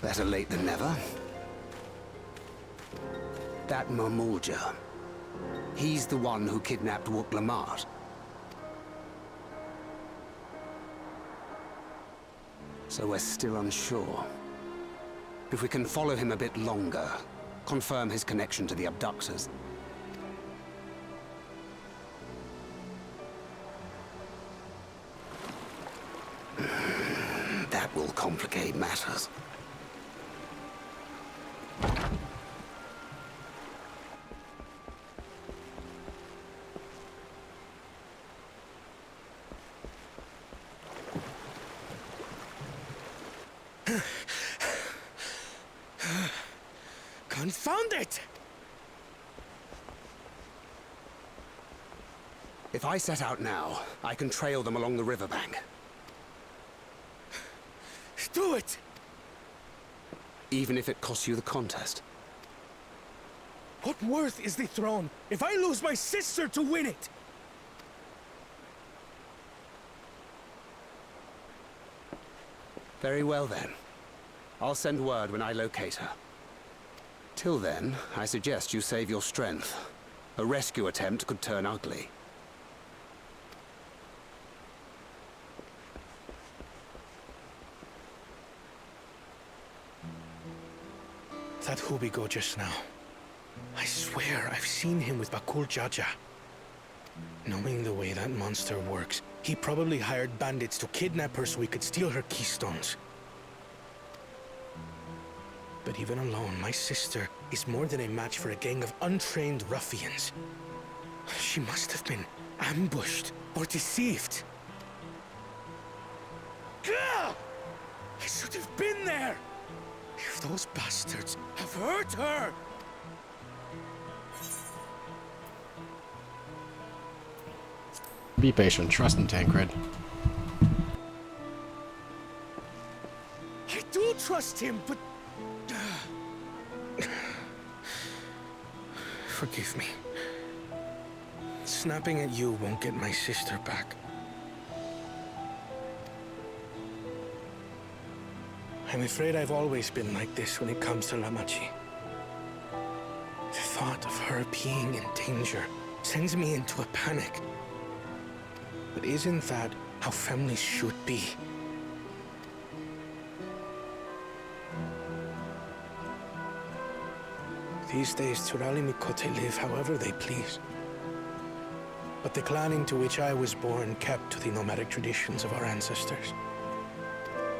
Better late than never. That Mamoudja, he's the one who kidnapped Wook Lamart. So we're still unsure. If we can follow him a bit longer, confirm his connection to the abductors. That will complicate matters. Confound it! If I set out now, I can trail them along the riverbank. Do it! Even if it costs you the contest. What worth is the throne if I lose my sister to win it? Very well then. I'll send word when I locate her. Till then, I suggest you save your strength. A rescue attempt could turn ugly. That Hubigo just now. I swear I've seen him with Bakool Jaja. Knowing the way that monster works, he probably hired bandits to kidnap her so he could steal her keystones. But even alone, my sister is more than a match for a gang of untrained ruffians. She must have been ambushed or deceived. Gah! I should have been there! If those bastards have hurt her! Be patient, trust in Tancred. I do trust him, but... Forgive me. Snapping at you won't get my sister back. I'm afraid I've always been like this when it comes to Lamachi. The thought of her being in danger sends me into a panic. But isn't that how families should be? These days, Turali Mikote live however they please. But the clan into which I was born kept to the nomadic traditions of our ancestors.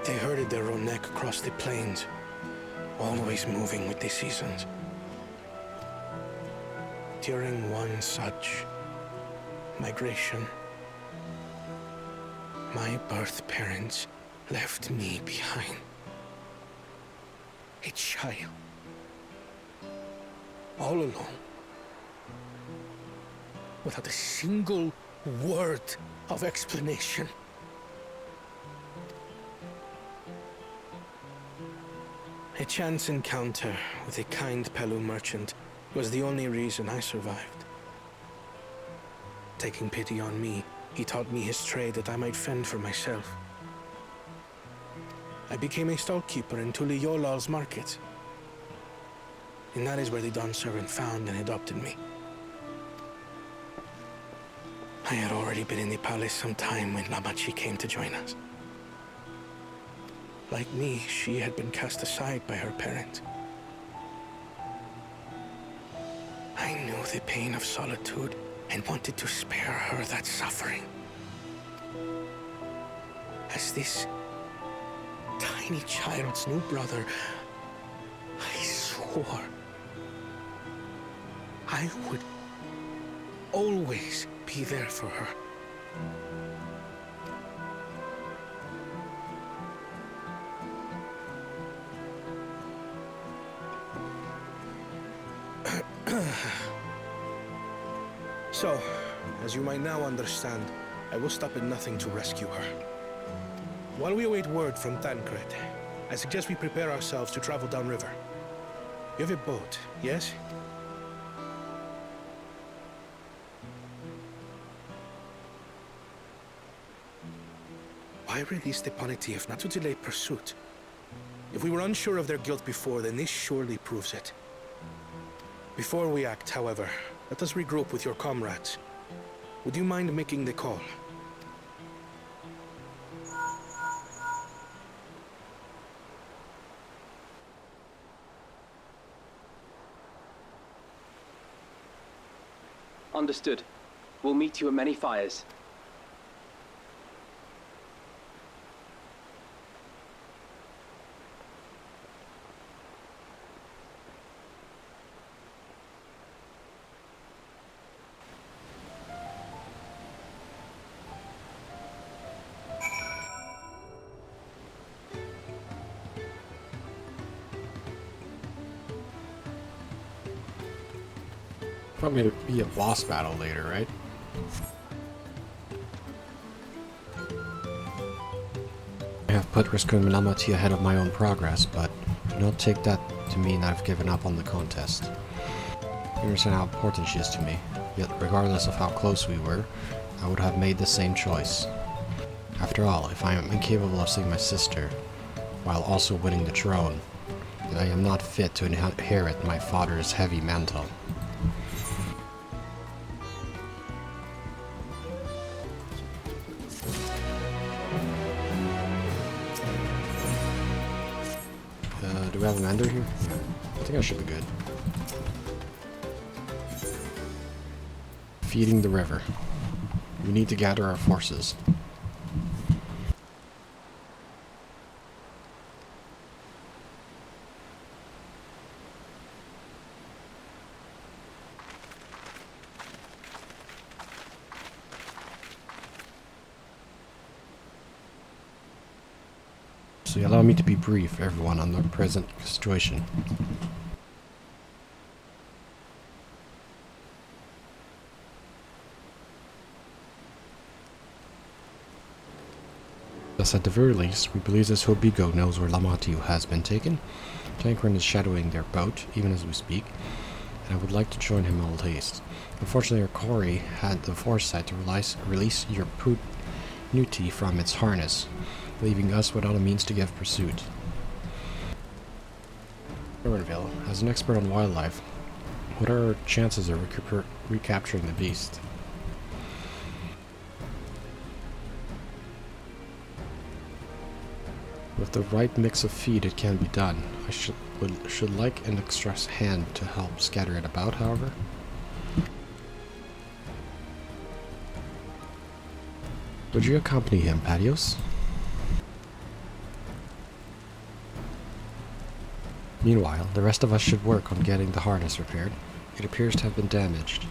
They herded their own neck across the plains, always moving with the seasons. During one such migration, my birth parents left me behind. A child. All alone. Without a single word of explanation. A chance encounter with a kind Pelu merchant was the only reason I survived. Taking pity on me, he taught me his trade that I might fend for myself. I became a stallkeeper in Tuliyolal's market. And that is where the Dawn servant found and adopted me. I had already been in the palace some time when Lamachi came to join us. Like me, she had been cast aside by her parents. I knew the pain of solitude and wanted to spare her that suffering. As this tiny child's new brother, I swore I would always be there for her. So, as you might now understand, I will stop at nothing to rescue her. While we await word from Tancred, I suggest we prepare ourselves to travel downriver. You have a boat, yes? Why release the Paniti if not to delay pursuit? If we were unsure of their guilt before, then this surely proves it. Before we act, however, let us regroup with your comrades. Would you mind making the call? Understood. We'll meet you at many fires. Probably to be a boss battle later, right? I have put risking Minamati ahead of my own progress, but do not take that to mean I've given up on the contest. You understand how important she is to me, yet regardless of how close we were, I would have made the same choice. After all, if I am incapable of seeing my sister, while also winning the throne, then I am not fit to inherit my father's heavy mantle. Do we have an ender here? Yeah. I think I should be good. Feeding the river. We need to gather our forces. So allow me to be brief, everyone, on the present situation. Thus, at the very least, we believe this Hobigo knows where Lamatiu has been taken. Tankren is shadowing their boat, even as we speak, and I would like to join him all haste. Unfortunately, our Cory had the foresight to release your Nuti from its harness, leaving us without a means to give pursuit. Irwinville, as an expert on wildlife, what are our chances of recapturing the beast? With the right mix of feed, it can be done. I should like an extra hand to help scatter it about, however. Would you accompany him, Patios? Meanwhile, the rest of us should work on getting the harness repaired. It appears to have been damaged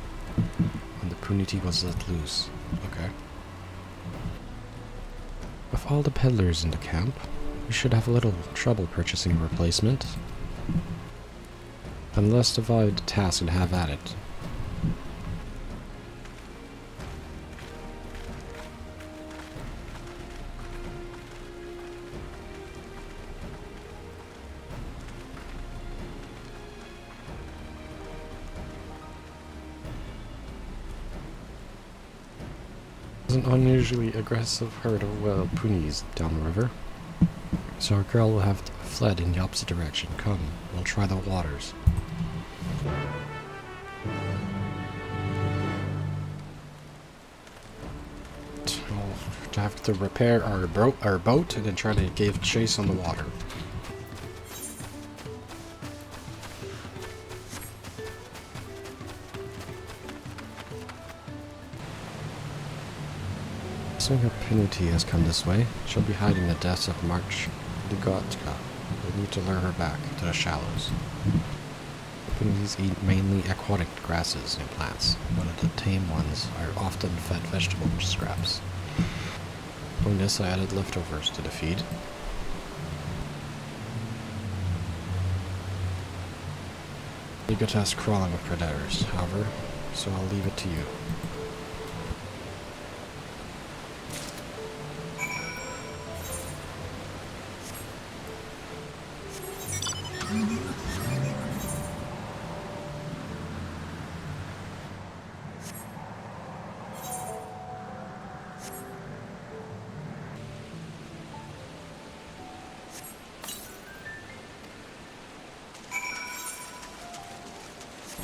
when the Puniti was let loose. Okay. With all the peddlers in the camp, we should have a little trouble purchasing a replacement. And let's divide the task and have at it. There's an unusually aggressive herd of ponies down the river, so our girl will have fled in the opposite direction. Come, we'll try the waters. We'll have to repair our boat and then try to give chase on the water. Assuming her Pinuti has come this way, she'll be hiding in the depths of March Lugotka. We'll need to lure her back to the shallows. Pinutis eat mainly aquatic grasses and plants, while the tame ones are often fed vegetable scraps. On this, I added leftovers to the feed. Ligota has crawling with predators, however, so I'll leave it to you.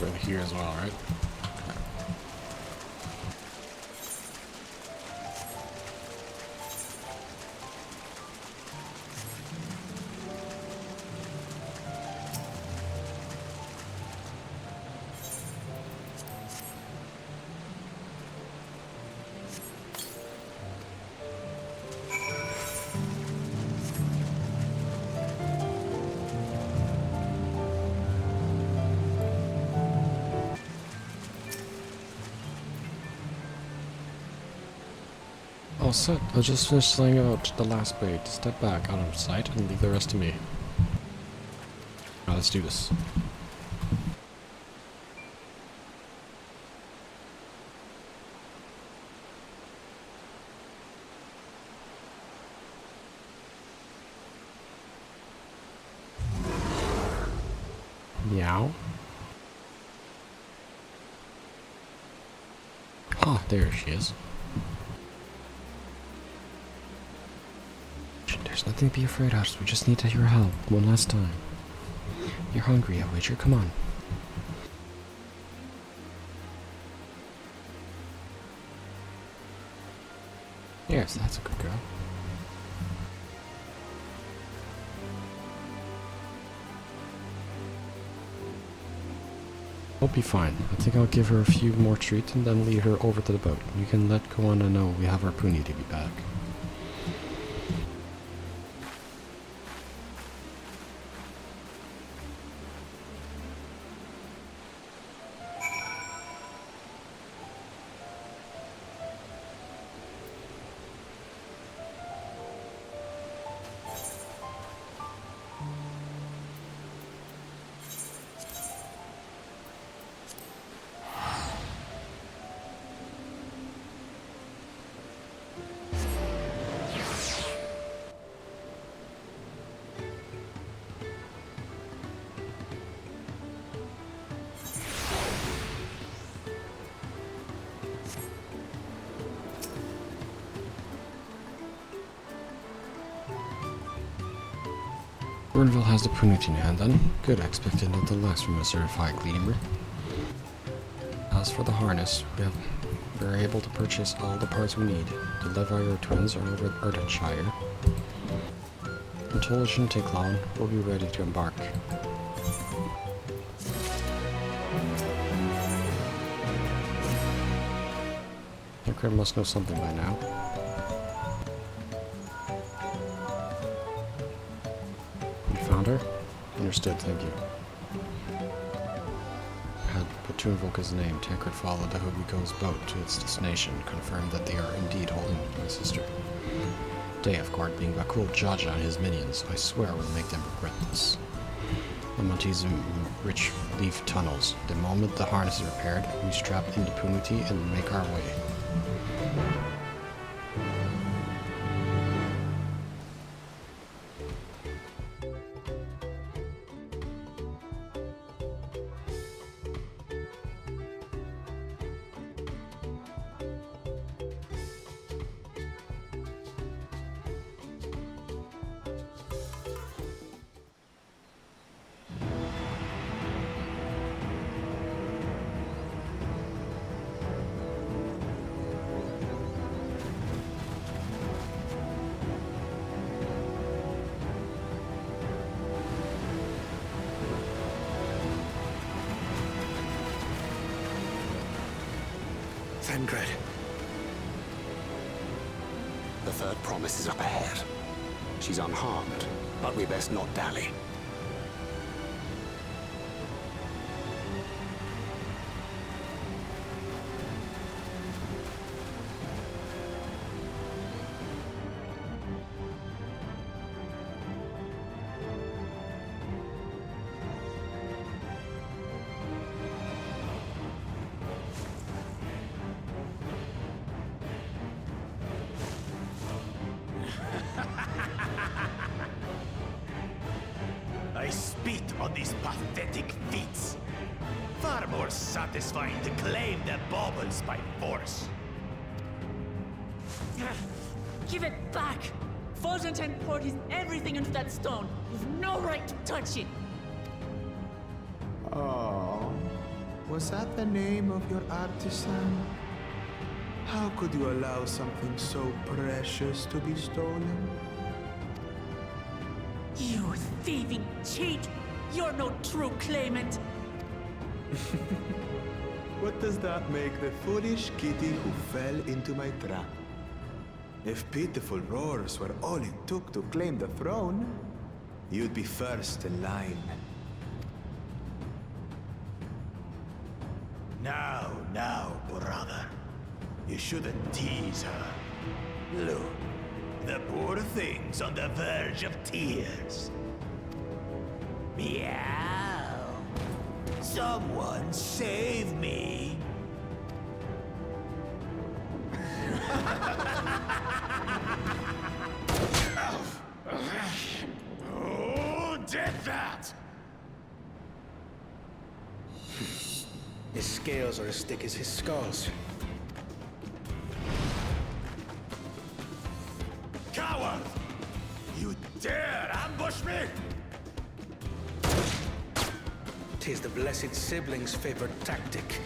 Over here as well, right? All set. I'll just finish laying out the last bait. Step back out of sight and leave the rest to me. Now let's do this. there she is. There's nothing to be afraid of. We just need your help one last time. You're hungry, I wager. Come on. Yes, that's a good girl. We'll be fine. I think I'll give her a few more treats and then lead her over to the boat. You can let Koana know we have our puni to be back. Burnville has the punit in hand then. Good, I expected nothing less from a certified gleaner. As for the harness, we're able to purchase all the parts we need. The Levier twins are over at Ardenshire. Until it shouldn't take long, we'll be ready to embark. Your must know something by now. Found her? Understood, thank you. Had Batunvolka's name, Tancred followed the Hobiko's boat to its destination, confirmed that they are indeed holding my sister. Day of guard being Bakool Jaja and his minions, I swear I will make them regret this. The Monte's rich leaf tunnels. The moment the harness is repaired, we strap into Punuti and make our way. Thangred. The third promise is up ahead. She's unharmed, but we best not dally. I spit on these pathetic feats. Far more satisfying to claim the baubles by force. Give it back! Fosunten poured his everything into that stone. You've no right to touch it! Oh, was that the name of your artisan? How could you allow something so precious to be stolen? You thieving cheat! You're no true claimant! What does that make the foolish kitty who fell into my trap? If pitiful roars were all it took to claim the throne, you'd be first in line. Now, brother. You shouldn't tease her. Look, the poor thing's on the verge of tears. Meow. Someone save me. Who did that? His scales are as thick as his skulls. Coward! You dare ambush me? 'Tis the blessed sibling's favorite tactic.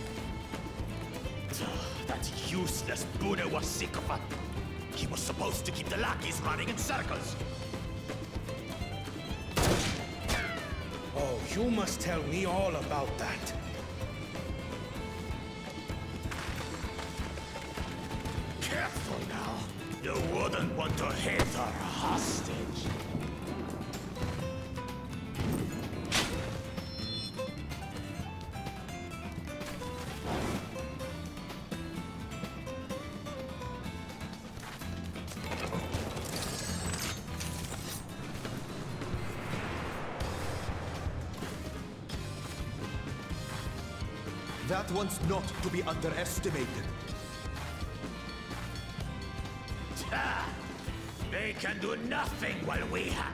That useless Buddha was sycophant. He was supposed to keep the lackeys running in circles. Oh, you must tell me all about that. Careful now. You wouldn't want to hit her hostage. That one's not to be underestimated. They can do nothing while we have.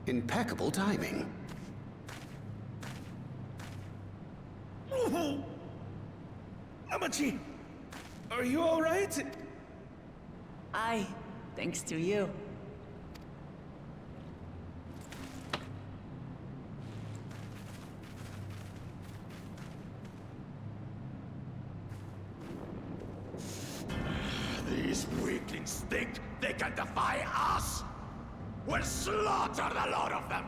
Impeccable timing. Amachi, are you all right? Aye, thanks to you. These weaklings think they can defy us? We'll slaughter the lot of them!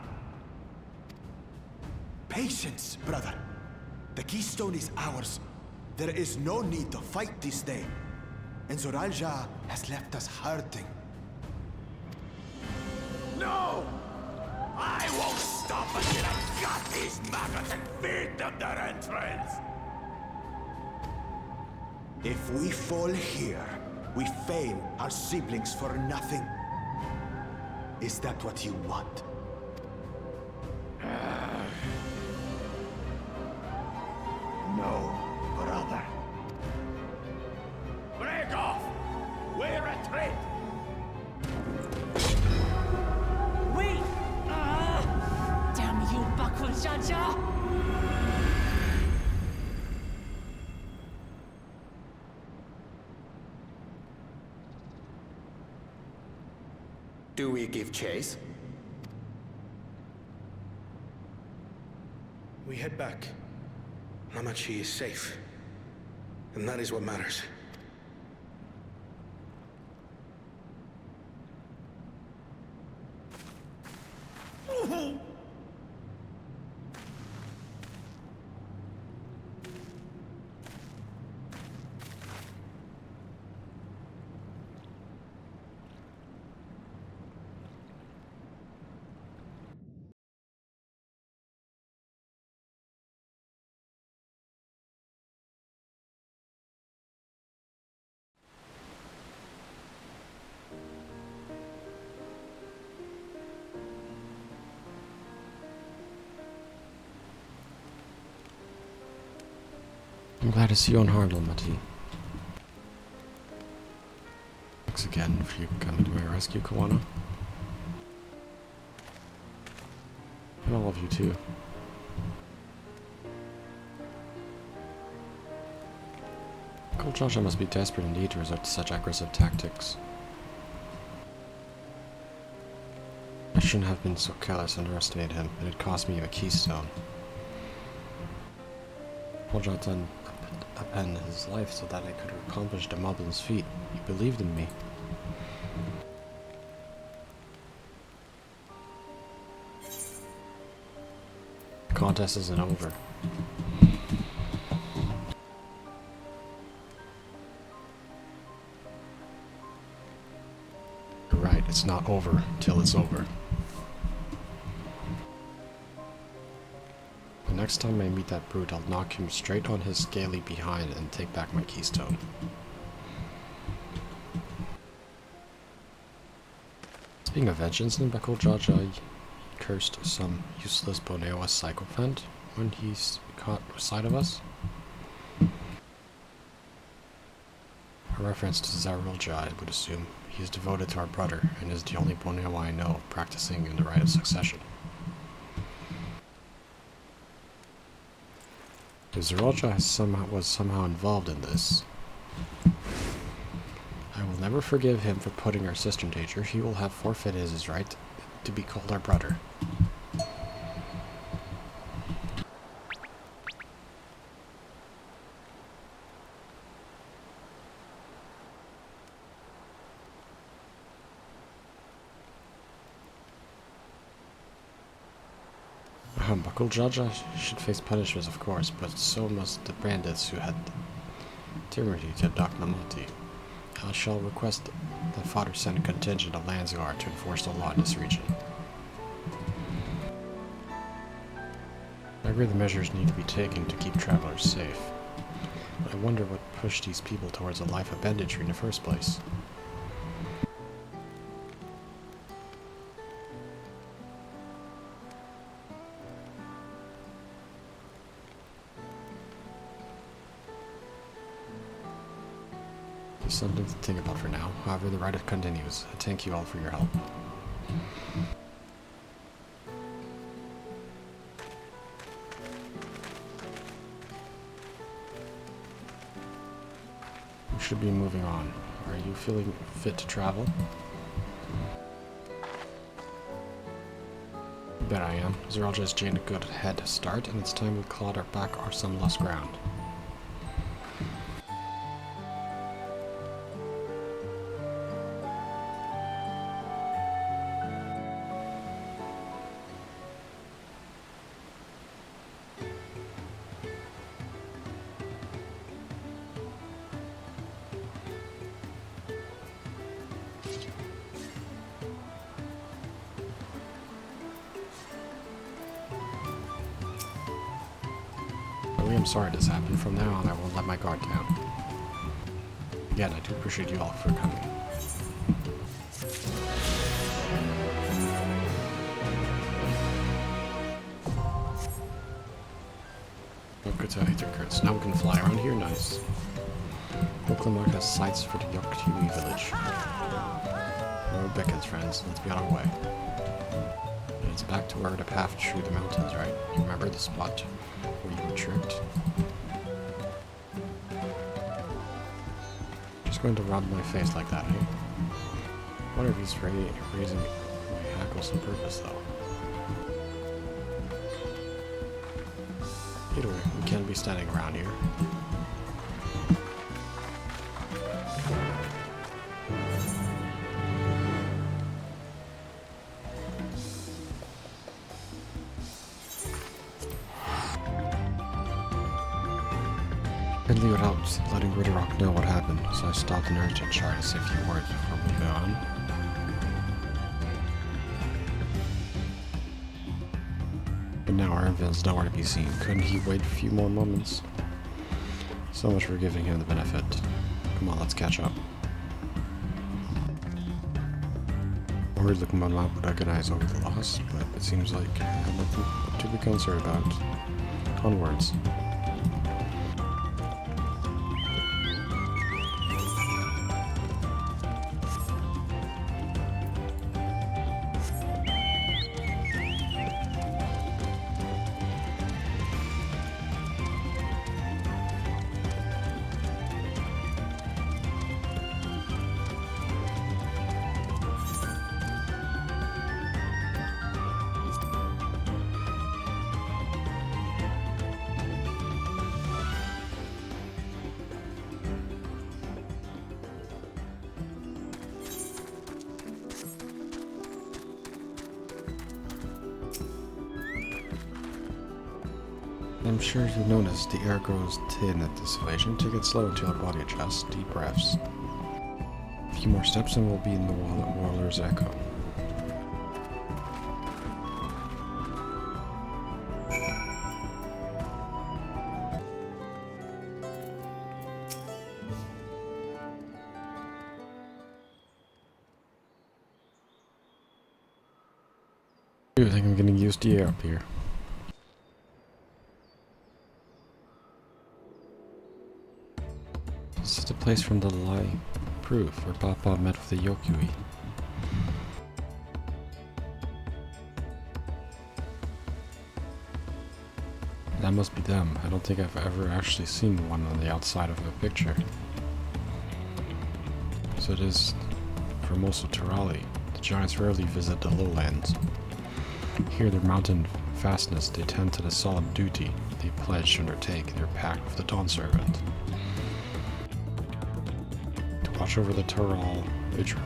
Patience, brother. The keystone is ours. There is no need to fight this day. And Zoralja has left us hurting. No! I won't stop until I've got these maggots and feed them their entrails! If we fall here, we fail our siblings for nothing. Is that what you want? No, brother. Break off! We retreat! Wait! Damn you, Bakool Jaja! Do we give chase? We head back. Amachi is safe. And that is what matters. I'm glad to see you unharmed, Almaty. Thanks again for you coming to my rescue, Kawana. And I love you too. Jaja must be desperate indeed to resort to such aggressive tactics. I shouldn't have been so careless and underestimated him. It had cost me a keystone. Jaja upend his life so that I could accomplish the Moblin's feat. He believed in me. The contest isn't over. You're right, it's not over till it's over. The next time I meet that brute, I'll knock him straight on his scaly behind and take back my keystone. Speaking of vengeance, in Bakool Jaja cursed some useless Boneoa sycophant when he's caught sight of us? A reference to Zarulja, I would assume. He is devoted to our brother, and is the only Boneo I know practicing in the right of succession. If Zarulja was somehow involved in this, I will never forgive him for putting our sister in danger. He will have forfeited his right to be called our brother. Bakool Jaja should face punishments, of course, but so must the bandits who had temerity to adopt Namati. I shall request that Father send a contingent of Landsguard to enforce the law in this region. I agree the measures need to be taken to keep travelers safe, but I wonder what pushed these people towards a life of banditry in the first place. Something to think about for now. However, the ride continues. I thank you all for your help. We should be moving on. Are you feeling fit to travel? I bet I am. Zarulja has gained a good head start, and it's time we clawed our back or some lost ground. I'm sorry this happened. From now on, I won't let my guard down. Again, I do appreciate you all for coming. Oh, good to Aether Kurtz. Now we can fly around here. Nice. Oakland has sights for the Yoktiwi village. Road beckons, friends. Let's be on our way. And it's back to where the path through the mountains, right? You remember the spot where you were tricked? Just going to rub my face like that, eh? What if he's raising my hackles on purpose, though? Either way, we can't be standing around here. Ridley without letting Ridderock know what happened, so I stopped and urged Char to say a few words before moving on. But now Arvin's nowhere to be seen. Couldn't he wait a few more moments? So much for giving him the benefit. Come on, let's catch up. I'm really looking my map would recognize over the loss, but it seems like I have nothing to be concerned about. Onwards. I'm sure you noticed the air grows thin at this elevation. Take it slow until your body adjusts. Deep breaths. A few more steps and we'll be in the Warlord's Echo. I think I'm getting used to the air up here. This is the place from the lie proof where Papa met with the Yokui. That must be them. I don't think I've ever actually seen one on the outside of a picture. So it is for most of Tirali. The giants rarely visit the lowlands. Here, their mountain fastness, they tend to the solemn duty they pledge to undertake their pact with the Dawn Servant. To watch over the Tiral Vigil,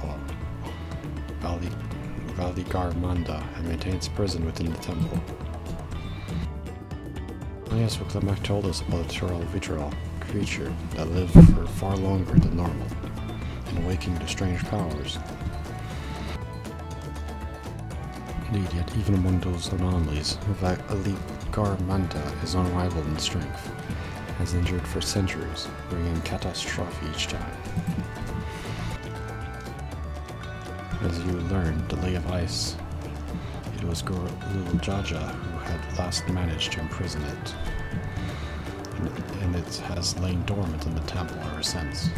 Valigarmanda, and maintain its prison within the temple. Oh yes, what Clemac told us about the Tiral Vigil creature that lived for far longer than normal, and awakening to strange powers. Indeed, yet even among those anomalies, Valigarmanda is unrivaled in strength, has endured for centuries, bringing catastrophe each time. As you learn, the Lay of Ice, it was little Jaja who had last managed to imprison it, and it has lain dormant in the temple ever since.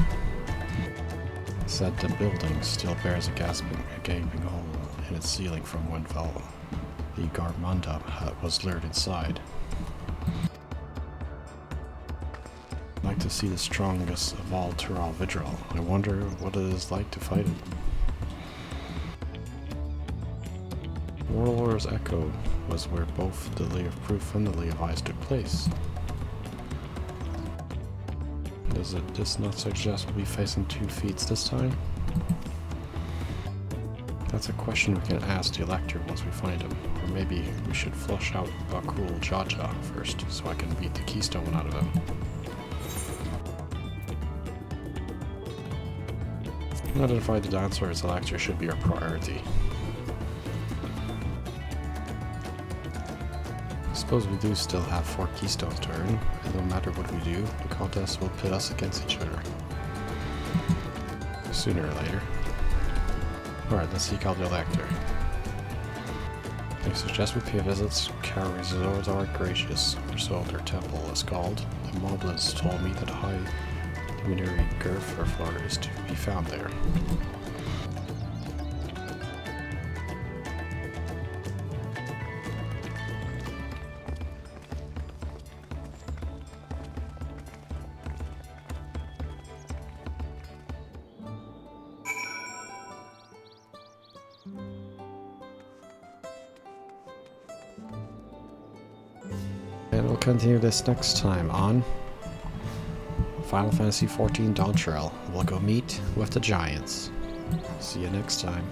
Said the building still bears a gaping hole in its ceiling from when the Garmanda was lured inside. I'd like to see the strongest of all Tiral Vigil. I wonder what it is like to fight it. Warlord's Echo was where both the Lay of Proof and the Lay of Ice took place. Does this not suggest we'll be facing 2 feats this time? That's a question we can ask the Elector once we find him. Or maybe we should flush out Bakool Jaja first, so I can beat the keystone out of him. Identify the dancer as Elector should be our priority. I suppose we do still have 4 keystones to earn, and no matter what we do, the contest will pit us against each other. Sooner or later. Alright, let's seek out the Elector. I suggest we pay visits Carizodar Gracious, or so their temple is called. The Moblins told me that a high luminary Gerfer is to be found there. And we'll continue this next time on Final Fantasy XIV Dawn Trail. We'll go meet with the giants. See you next time.